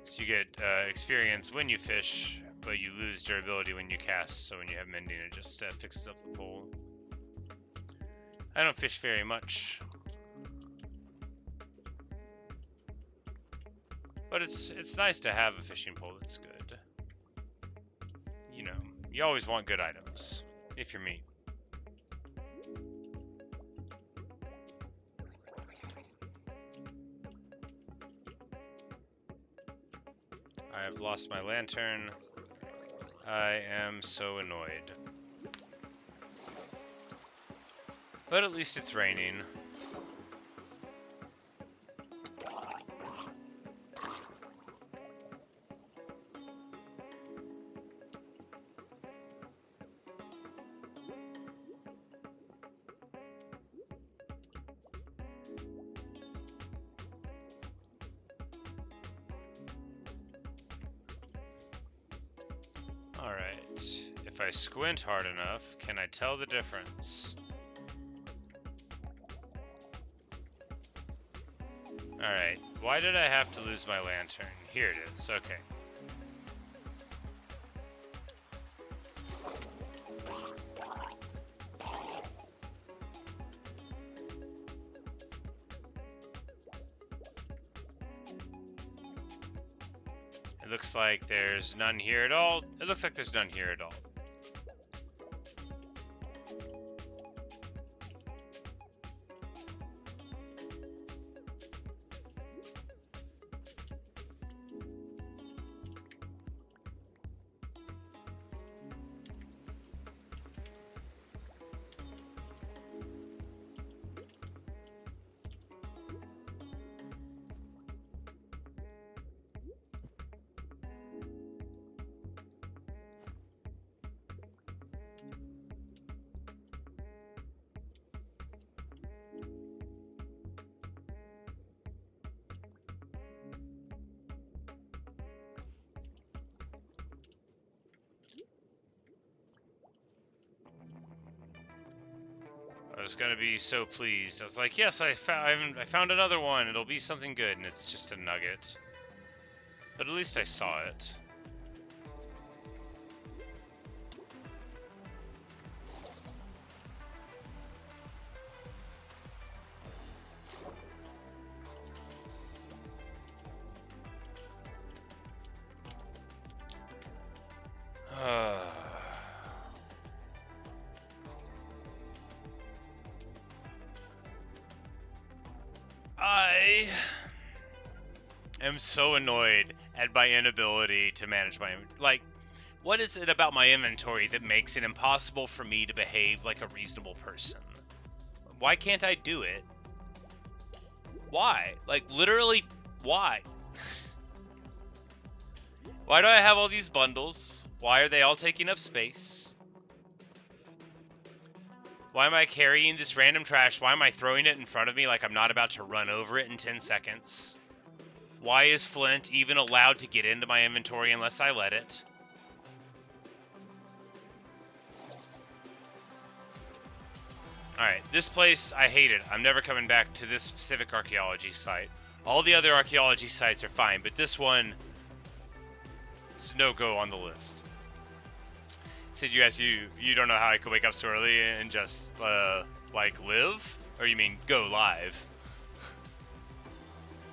So you get experience when you fish, but you lose durability when you cast. So when you have mending, it just fixes up the pole. I don't fish very much, but it's nice to have a fishing pole that's good. You know, you always want good items if you're me. I have lost my lantern. I am so annoyed. But at least it's raining. Alright, if I squint hard enough, can I tell the difference? Alright, why did I have to lose my lantern? Here it is, okay. It looks like there's none here at all. It looks like there's none here at all. I was gonna be so pleased. I was like, yes, I found another one. It'll be something good, and it's just a nugget. But at least I saw it. am so annoyed at my inability to manage my, like, what is it about my inventory that makes it impossible for me to behave like a reasonable person? Why can't I do it? Why? Like, literally, why? Why do I have all these bundles? Why are they all taking up space? Why am I carrying this random trash? Why am I throwing it in front of me like I'm not about to run over it in 10 seconds? Why is Flint even allowed to get into my inventory unless I let it? Alright, this place, I hate it. I'm never coming back to this specific archaeology site. All the other archaeology sites are fine, but this one is no-go on the list. Said you guys, you don't know how I could wake up so early and just, like, live? Or you mean go live?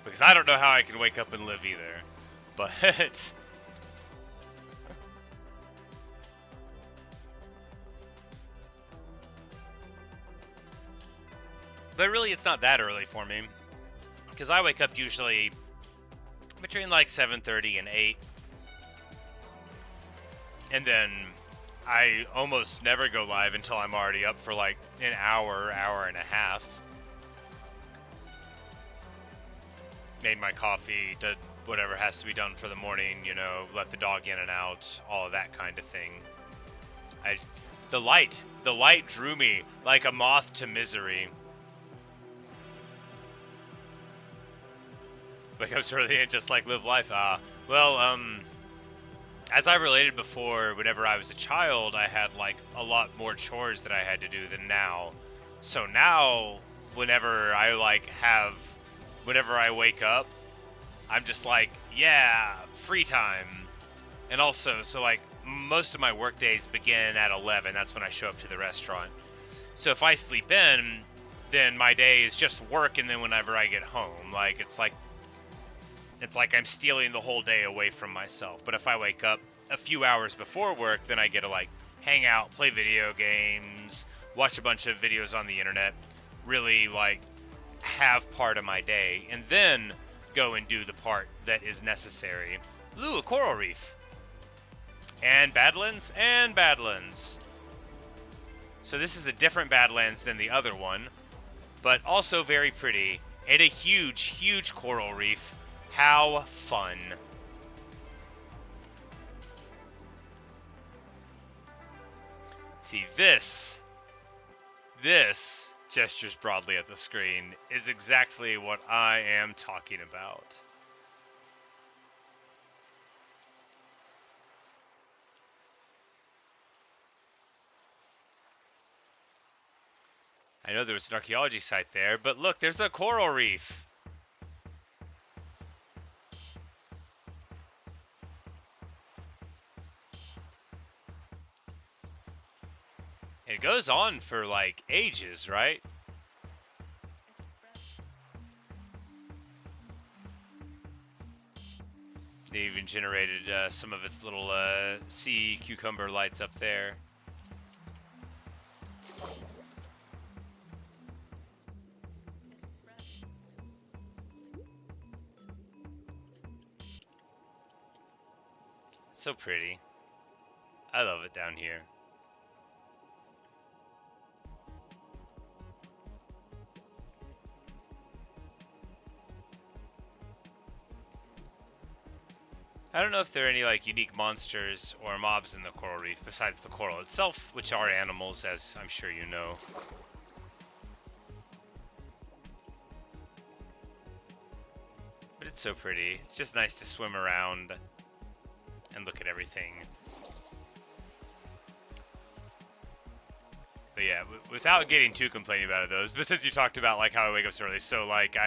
Because I don't know how I can wake up and live either. But... but really, it's not that early for me. Because I wake up usually between, like, 7:30 and 8. And then I almost never go live until I'm already up for like an hour, hour and a half. Made my coffee, did whatever has to be done for the morning, you know, let the dog in and out, all of that kind of thing. The light drew me like a moth to misery. Wake up early and just like live life. As I related before, whenever I was a child, I had like a lot more chores that I had to do than now. So now, whenever I wake up, I'm just like, yeah, free time. And also, so like most of my work days begin at 11. That's when I show up to the restaurant. So if I sleep in, then my day is just work, and then whenever I get home, like it's like I'm stealing the whole day away from myself. But if I wake up a few hours before work, then I get to like hang out, play video games, watch a bunch of videos on the internet, really like have part of my day, and then go and do the part that is necessary. Ooh, a coral reef. And Badlands, and Badlands. So this is a different Badlands than the other one, but also very pretty, and a huge, huge coral reef. How fun. See, this gestures broadly at the screen is exactly what I am talking about. I know there was an archaeology site there, but look, there's a coral reef. It goes on for like ages, right? They even generated some of its little sea cucumber lights up there. It's so pretty. I love it down here. I don't know if there are any like unique monsters or mobs in the coral reef besides the coral itself, which are animals, as I'm sure you know. But it's so pretty. It's just nice to swim around and look at everything. But yeah, without getting too complaining about it though, but since you talked about like how I wake up so early, so like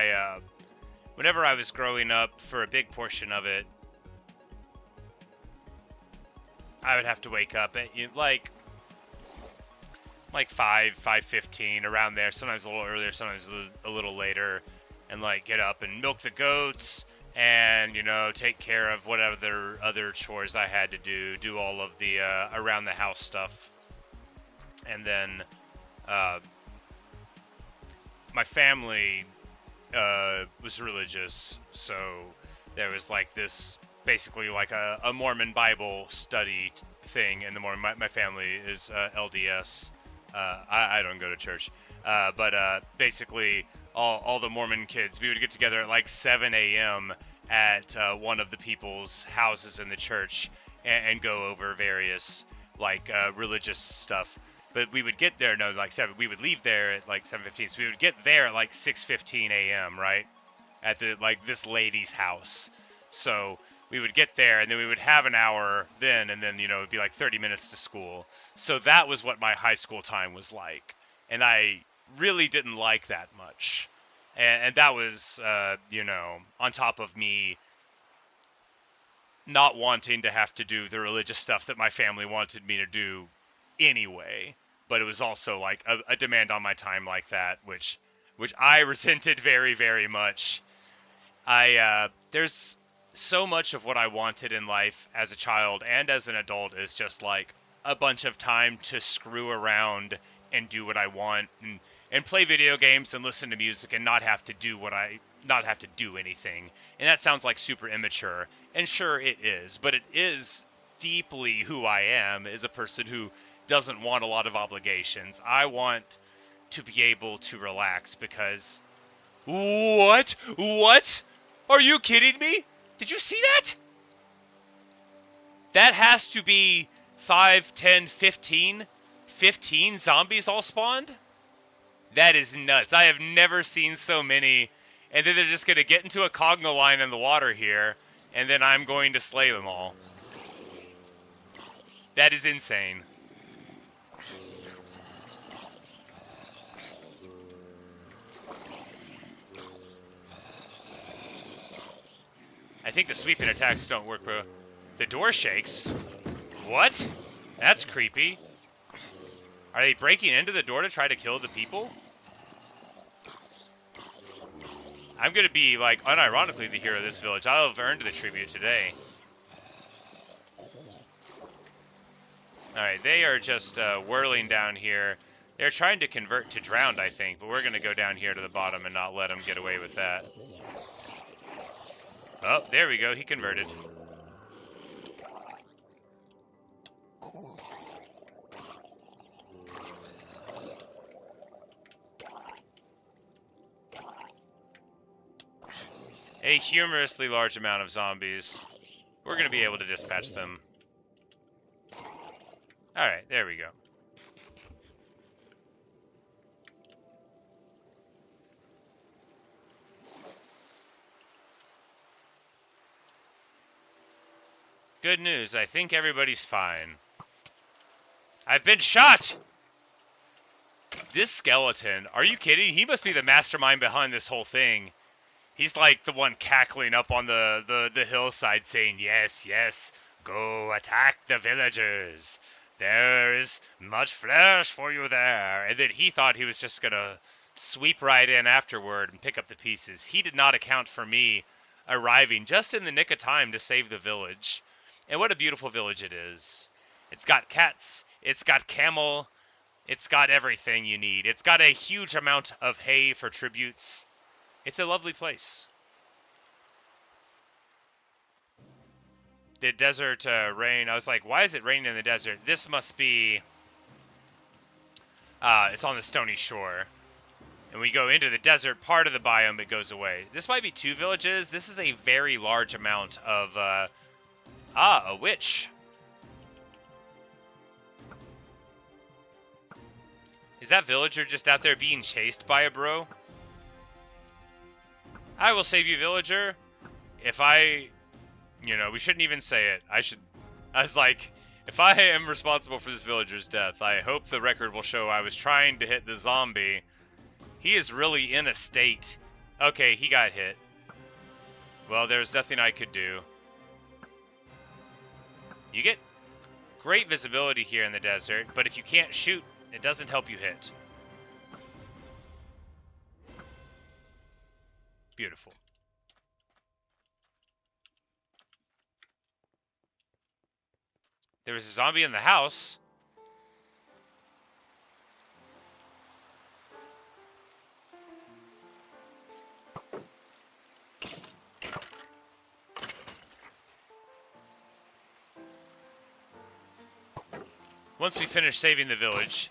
whenever I was growing up, for a big portion of it, I would have to wake up at like 5:15 around there. Sometimes a little earlier, sometimes a little later, and like get up and milk the goats, and you know take care of whatever other chores I had to do all of the around the house stuff, and then my family was religious, so there was like this, basically like a Mormon Bible study thing in the morning. My family is LDS. I don't go to church, but basically all the Mormon kids, we would get together at like 7 a.m. at one of the people's houses in the church and go over various like religious stuff. But we would get there, no, like 7. We would leave there at like 7:15. So we would get there at like 6:15 a.m. right at the like this lady's house. So we would get there and then we would have an hour then, and then it'd be like 30 minutes to school. So that was what my high school time was like, and I really didn't like that much. And that was on top of me not wanting to have to do the religious stuff that my family wanted me to do anyway. But it was also like a demand on my time like that, which I resented very, very much. There's so much of what I wanted in life as a child and as an adult is just like a bunch of time to screw around and do what I want and play video games and listen to music and not have to do anything. And that sounds like super immature, and sure it is, but it is deeply who I am as a person who doesn't want a lot of obligations. I want to be able to relax because what? Are you kidding me? Did you see that? That has to be 5, 10, 15 zombies all spawned? That is nuts. I have never seen so many. And then they're just going to get into a Cogno line in the water here, and then I'm going to slay them all. That is insane. I think the sweeping attacks don't work, bro. The door shakes. What? That's creepy. Are they breaking into the door to try to kill the people? I'm going to be, like, unironically the hero of this village. I'll have earned the tribute today. Alright, they are just whirling down here. They're trying to convert to drowned, I think, but we're going to go down here to the bottom and not let them get away with that. Oh, there we go. He converted. A humorously large amount of zombies. We're going to be able to dispatch them. Alright, there we go. Good news, I think everybody's fine. I've been shot! This skeleton, are you kidding? He must be the mastermind behind this whole thing. He's like the one cackling up on the hillside saying, yes, yes, go attack the villagers. There's much flesh for you there. And then he thought he was just going to sweep right in afterward and pick up the pieces. He did not account for me arriving just in the nick of time to save the village. And what a beautiful village it is. It's got cats, it's got camel, it's got everything you need. It's got a huge amount of hay for tributes. It's a lovely place. The desert rain, I was like, why is it raining in the desert? This must be, it's on the stony shore. And we go into the desert part of the biome, it goes away. This might be 2 villages. This is a very large amount of, a witch. Is that villager just out there being chased by a bro? I will save you, villager. If I, we shouldn't even say it. I was like, if I am responsible for this villager's death, I hope the record will show I was trying to hit the zombie. He is really in a state. Okay, he got hit. Well, there's nothing I could do. You get great visibility here in the desert, but if you can't shoot, it doesn't help you hit. Beautiful. There was a zombie in the house. once we finish saving the village,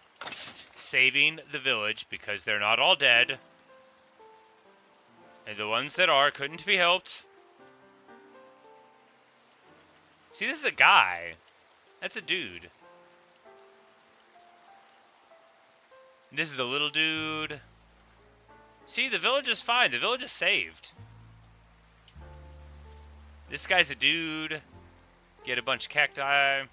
because they're not all dead, and the ones that are couldn't be helped. See, this is a guy. That's a dude. This is a little dude. See, the village is fine. The village is saved. This guy's a dude. Get a bunch of cacti.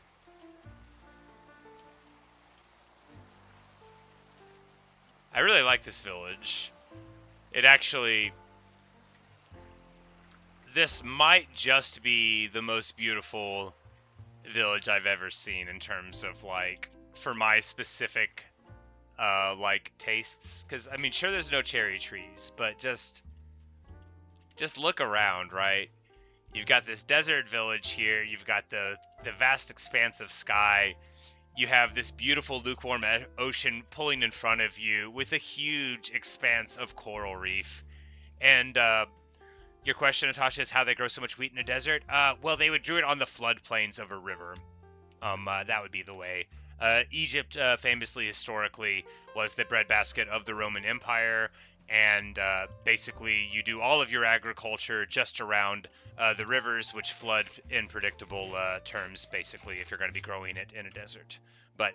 I really like this village. It actually... This might just be the most beautiful village I've ever seen in terms of, like, for my specific, like, tastes. Because, I mean, sure, there's no cherry trees, but just look around, right? You've got this desert village here. You've got the vast expanse of sky. You have this beautiful lukewarm ocean pulling in front of you with a huge expanse of coral reef. And your question, Natasha, is how they grow so much wheat in a desert? Well, they would do it on the floodplains of a river. That would be the way. Egypt, famously, historically, was the breadbasket of the Roman Empire. And basically, you do all of your agriculture just around the rivers, which flood in predictable terms, basically, if you're going to be growing it in a desert. But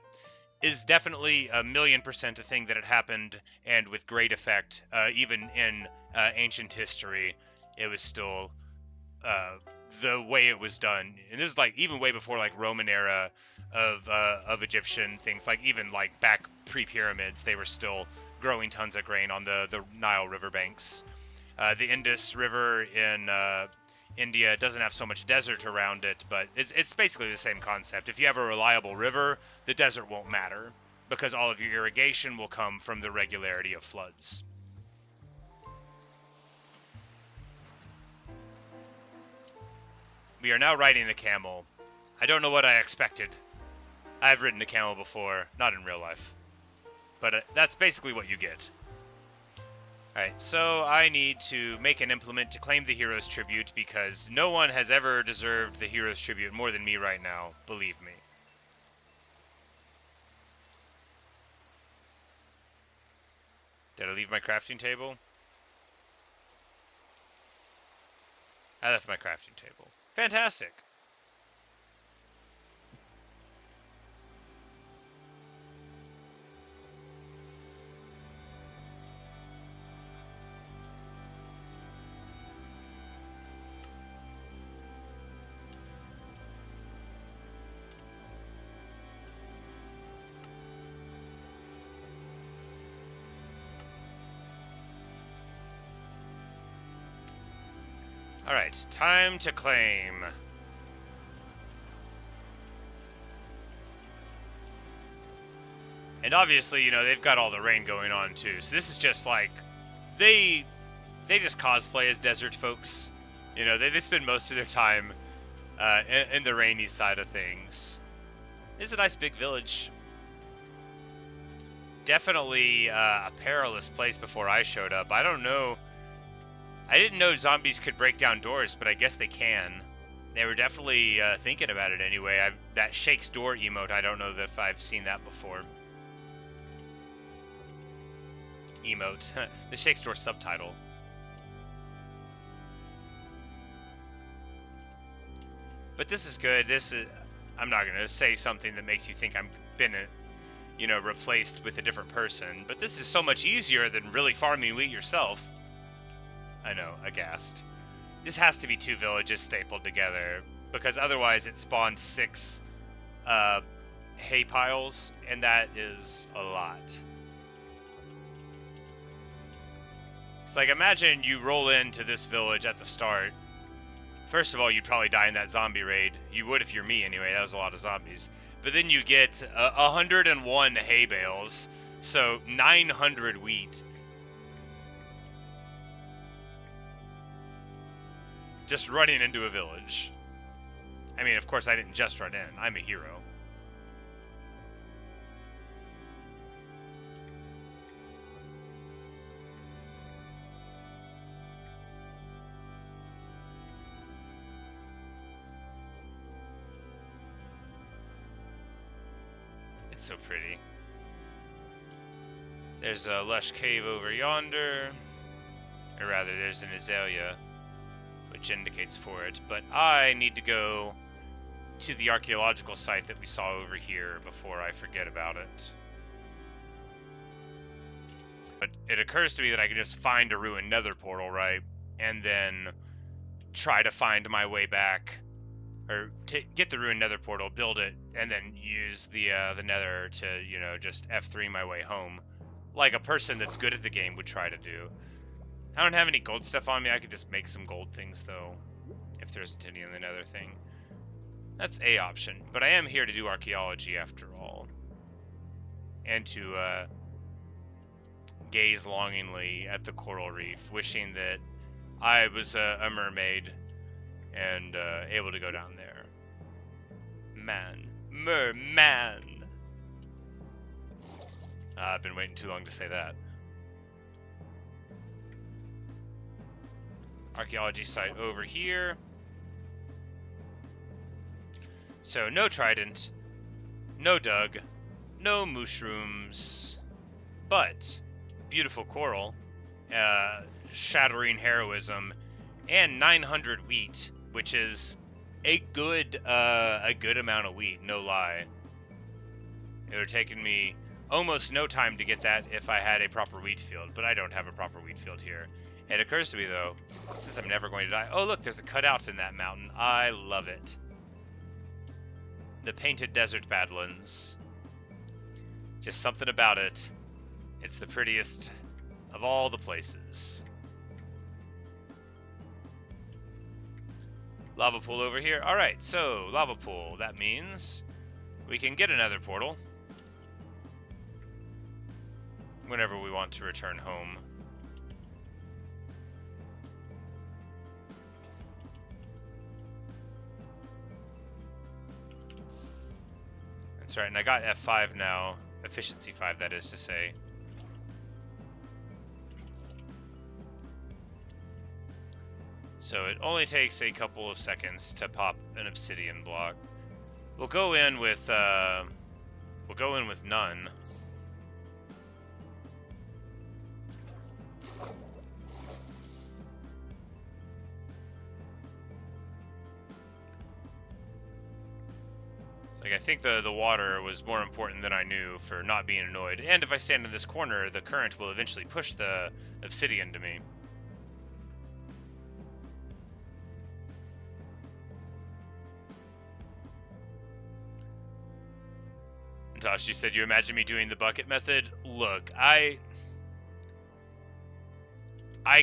is definitely 1,000,000% a thing that had happened, and with great effect, even in ancient history. It was still the way it was done. And this is like even way before like Roman era of Egyptian things, like even like back pre-pyramids, they were still growing tons of grain on the Nile riverbanks. The Indus River in India doesn't have so much desert around it, but it's basically the same concept. If you have a reliable river, the desert won't matter because all of your irrigation will come from the regularity of floods. We are now riding a camel. I don't know what I expected. I've ridden a camel before, not in real life. But that's basically what you get. Alright, so I need to make an implement to claim the hero's tribute because no one has ever deserved the hero's tribute more than me right now, believe me. Did I leave my crafting table? I left my crafting table. Fantastic. Alright, time to claim. And obviously, you know, they've got all the rain going on too. So this is just like, they just cosplay as desert folks. You know, they spend most of their time in the rainy side of things. This is a nice big village. Definitely a perilous place before I showed up. I don't know. I didn't know zombies could break down doors, but I guess they can. They were definitely thinking about it anyway. That shakes door emote, I don't know if I've seen that before. Emote. The shakes door subtitle. But this is good. I'm not going to say something that makes you think I'm been, you know, replaced with a different person. But this is so much easier than really farming wheat yourself. I know, aghast. This has to be two villages stapled together, because otherwise it spawned 6 hay piles, and that is a lot. It's like, imagine you roll into this village at the start. First of all, you'd probably die in that zombie raid. You would if you're me anyway, that was a lot of zombies. But then you get 101 hay bales, so 900 wheat. Just running into a village. I mean, of course, I didn't just run in. I'm a hero. It's so pretty. There's a lush cave over yonder. Or rather, there's an azalea, which indicates for it. But I need to go to the archaeological site that we saw over here before I forget about it. But it occurs to me that I can just find a ruined nether portal, right? And then try to find my way back. Or get the ruined nether portal, build it, and then use the nether to, you know, just F3 my way home. Like a person that's good at the game would try to do. I don't have any gold stuff on me. I could just make some gold things, though, if there isn't any in the nether thing. That's a option. But I am here to do archaeology, after all. And to gaze longingly at the coral reef, wishing that I was a mermaid and able to go down there. Man. Merman. I've been waiting too long to say that. Archaeology site over here. So no trident, no Doug, no mushrooms, but beautiful coral, shattering heroism, and 900 wheat, which is a good amount of wheat, no lie. It would have taken me almost no time to get that if I had a proper wheat field, but I don't have a proper wheat field here. It occurs to me, though, since I'm never going to die... Oh, look, there's a cutout in that mountain. I love it. The painted desert badlands. Just something about it. It's the prettiest of all the places. Lava pool over here. Alright, so, lava pool. That means we can get another portal whenever we want to return home. That's right, and I got F5 now. Efficiency 5, that is to say. So it only takes a couple of seconds to pop an obsidian block. We'll go in with none. Like, I think the water was more important than I knew for not being annoyed. And if I stand in this corner, the current will eventually push the obsidian to me. And Tosh, you said you imagine me doing the bucket method? Look, I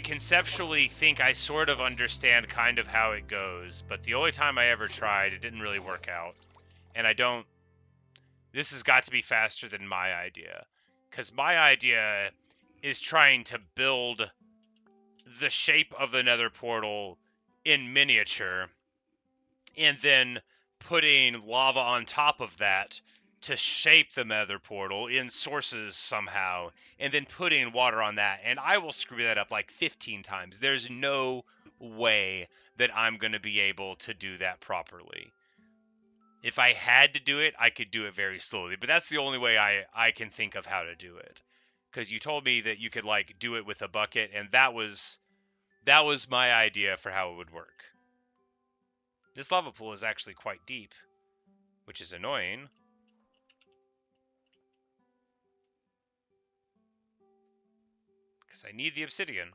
conceptually think I sort of understand kind of how it goes, but the only time I ever tried, it didn't really work out. And I don't... This has got to be faster than my idea. Because my idea is trying to build the shape of the nether portal in miniature. And then putting lava on top of that to shape the nether portal in sources somehow. And then putting water on that. And I will screw that up like 15 times. There's no way that I'm going to be able to do that properly. If I had to do it, I could do it very slowly. But that's the only way I can think of how to do it. Because you told me that you could, like, do it with a bucket, and that was my idea for how it would work. This lava pool is actually quite deep, which is annoying. Because I need the obsidian.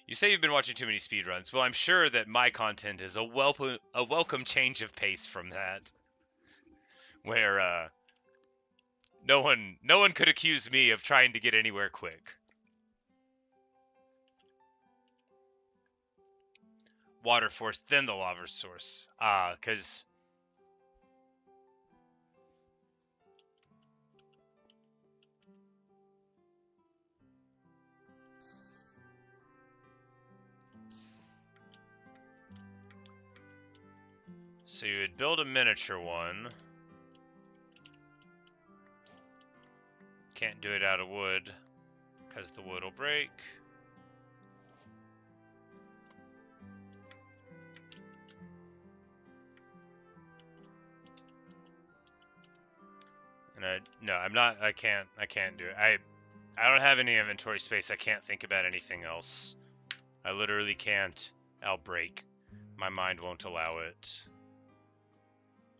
You say you've been watching too many speedruns. Well, I'm sure that my content is a welcome change of pace from that. Where no one could accuse me of trying to get anywhere quick. Water force, then the lava source. Because... So you would build a miniature one. Can't do it out of wood, because the wood will break. And no, I'm not. I can't do it. I don't have any inventory space. I can't think about anything else. I literally can't. I'll break. My mind won't allow it.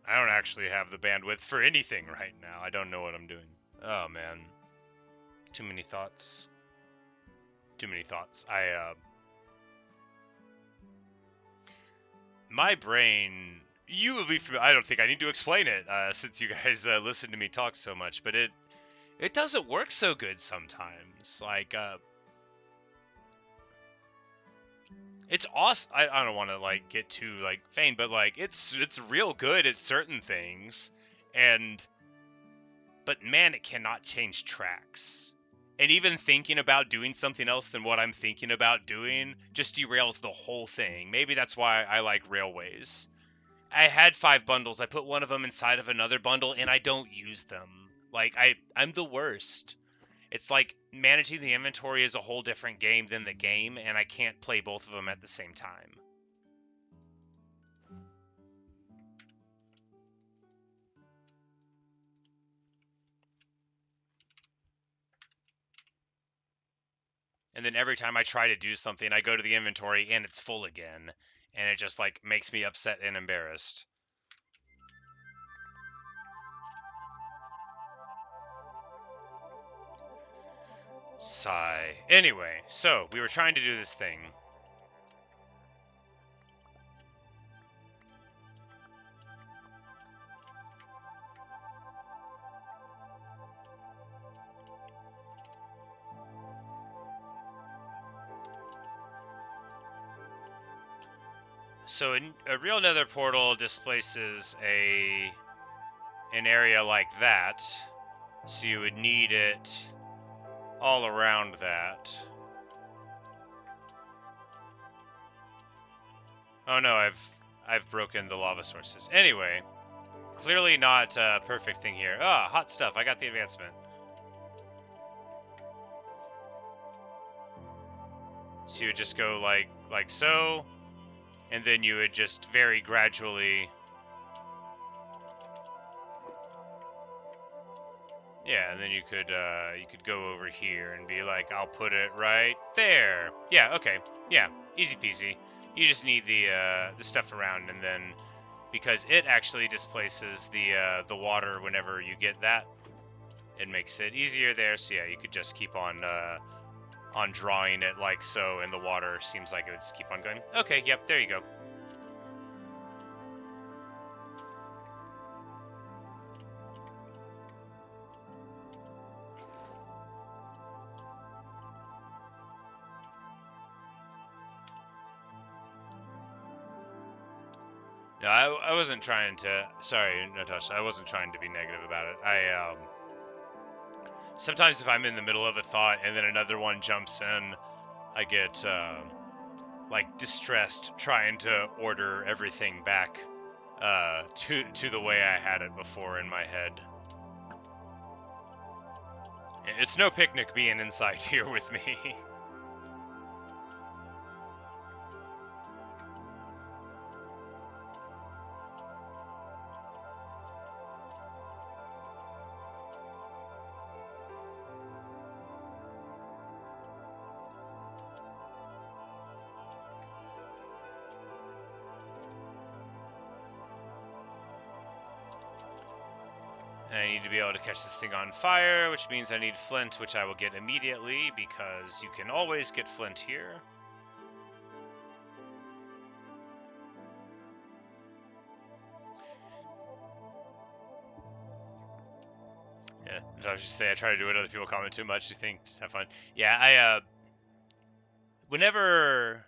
I don't actually have the bandwidth for anything right now. I don't know what I'm doing. Oh man. Too many thoughts. Too many thoughts. My brain, you will be familiar. I don't think I need to explain it, since you guys listen to me talk so much, but it doesn't work so good sometimes. Like, it's awesome. I don't want to like get too like vain, but like it's real good at certain things, but man, it cannot change tracks. And even thinking about doing something else than what I'm thinking about doing just derails the whole thing. Maybe that's why I like railways. I had 5 bundles. I put one of them inside of another bundle, and I don't use them. Like, I'm the worst. It's like managing the inventory is a whole different game than the game, and I can't play both of them at the same time. And then every time I try to do something, I go to the inventory and it's full again. And it just like makes me upset and embarrassed. Sigh. Anyway, so we were trying to do this thing. So a real nether portal displaces an area like that. So you would need it all around that. Oh no, I've broken the lava sources. Anyway, clearly not a perfect thing here. Ah, hot stuff. I got the advancement. So you would just go like so, and then you would just very gradually. Yeah, and then you could go over here and be like, I'll put it right there. Yeah, okay. Yeah, easy peasy. You just need the stuff around, and then because it actually displaces the water whenever you get that, it makes it easier there. So yeah, you could just keep on drawing it like so, and the water seems like it would just keep on going. Okay, yep, there you go. No, I wasn't trying to. Sorry, Natasha. I wasn't trying to be negative about it. Sometimes if I'm in the middle of a thought and then another one jumps in, I get like distressed trying to order everything back to the way I had it before in my head. It's no picnic being inside here with me. I need to be able to catch this thing on fire, which means I need flint, which I will get immediately, because you can always get flint here. Yeah, I was just say I try to do what other people comment too much. You think just have fun. Yeah, whenever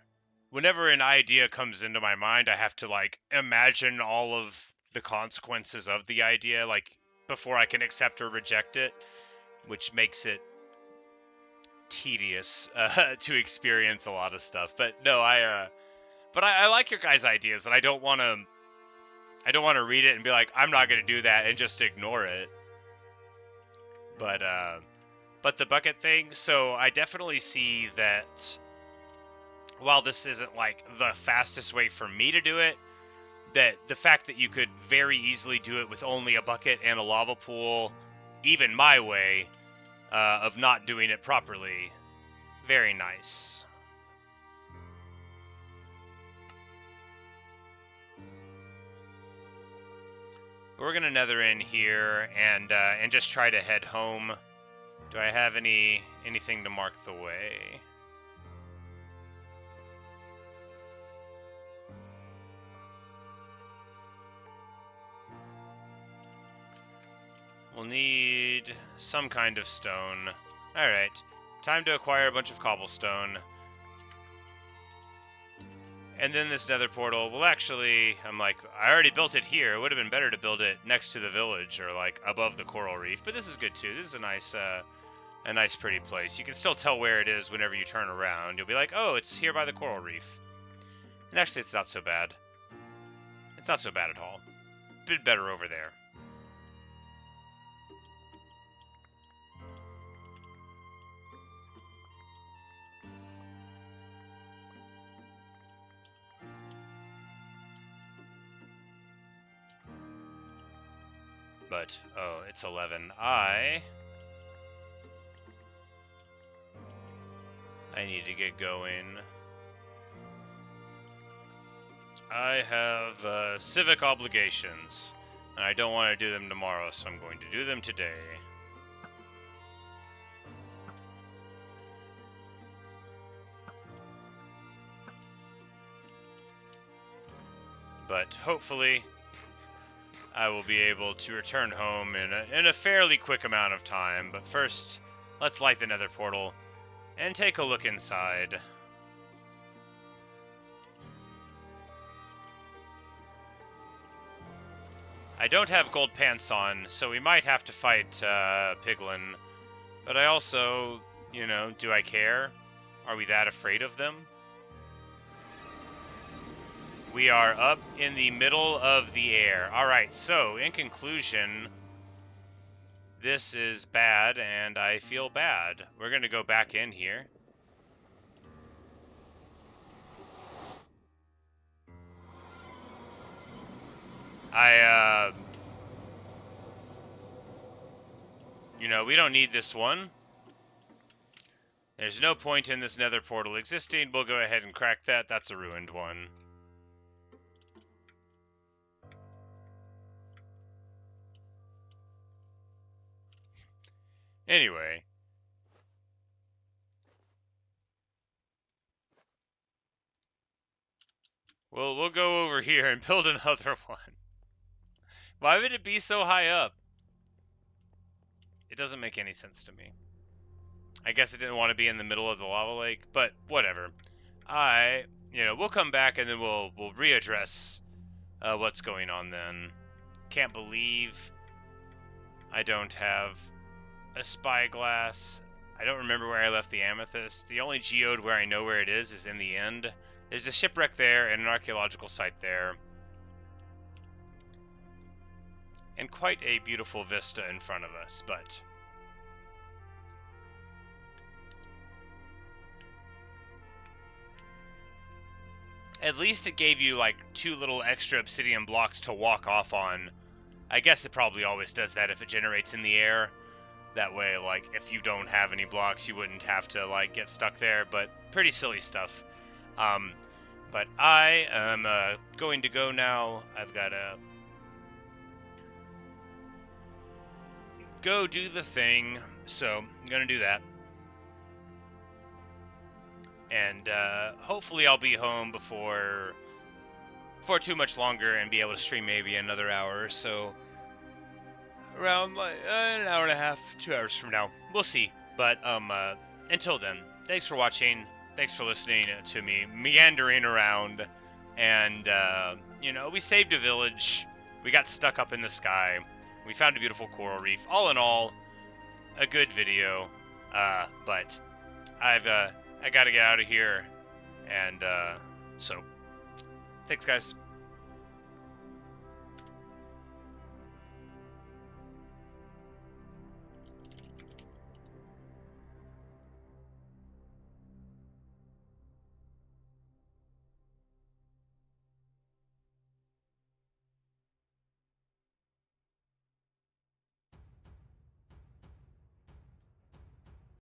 an idea comes into my mind, I have to like imagine all of the consequences of the idea, like before I can accept or reject it, which makes it tedious to experience a lot of stuff. But no, I like your guys' ideas, and I don't want to read it and be like, I'm not going to do that and just ignore it. But the bucket thing, so I definitely see that while this isn't like the fastest way for me to do it, that the fact that you could very easily do it with only a bucket and a lava pool even my way of not doing it properly. Very nice. We're gonna nether in here and just try to head home. Do I have anything to mark the way? We'll need some kind of stone. Alright, time to acquire a bunch of cobblestone. And then this nether portal, well actually, I'm like, I already built it here. It would have been better to build it next to the village or like above the coral reef. But this is good too. This is a nice pretty place. You can still tell where it is whenever you turn around. You'll be like, oh, it's here by the coral reef. And actually, it's not so bad. It's not so bad at all. A bit better over there. But, oh, it's 11. I need to get going. I have civic obligations, and I don't want to do them tomorrow, so I'm going to do them today. But hopefully I will be able to return home in a fairly quick amount of time. But first, let's light the nether portal and take a look inside. I don't have gold pants on, so we might have to fight Piglin. But I also, you know, do I care? Are we that afraid of them? We are up in the middle of the air. Alright, so in conclusion, this is bad and I feel bad. We're going to go back in here. You know, we don't need this one. There's no point in this nether portal existing. We'll go ahead and crack that. That's a ruined one. Anyway. Well, we'll go over here and build another one. Why would it be so high up? It doesn't make any sense to me. I guess it didn't want to be in the middle of the lava lake, but whatever. We'll come back and then we'll readdress what's going on then. Can't believe I don't have a spyglass. I don't remember where I left the amethyst. The only geode where I know where it is in the end. There's a shipwreck there and an archaeological site there. And quite a beautiful vista in front of us, but at least it gave you like 2 little extra obsidian blocks to walk off on. I guess it probably always does that if it generates in the air. That way, like, if you don't have any blocks, you wouldn't have to, like, get stuck there. But pretty silly stuff. But I am going to go now. I've got to go do the thing. So, I'm going to do that. And hopefully I'll be home before too much longer and be able to stream maybe another hour or so. Around like an hour and a half, 2 hours from now. We'll see. But until then, thanks for watching. Thanks for listening to me meandering around. And, we saved a village. We got stuck up in the sky. We found a beautiful coral reef. All in all, a good video. But I got to get out of here. And so, thanks, guys.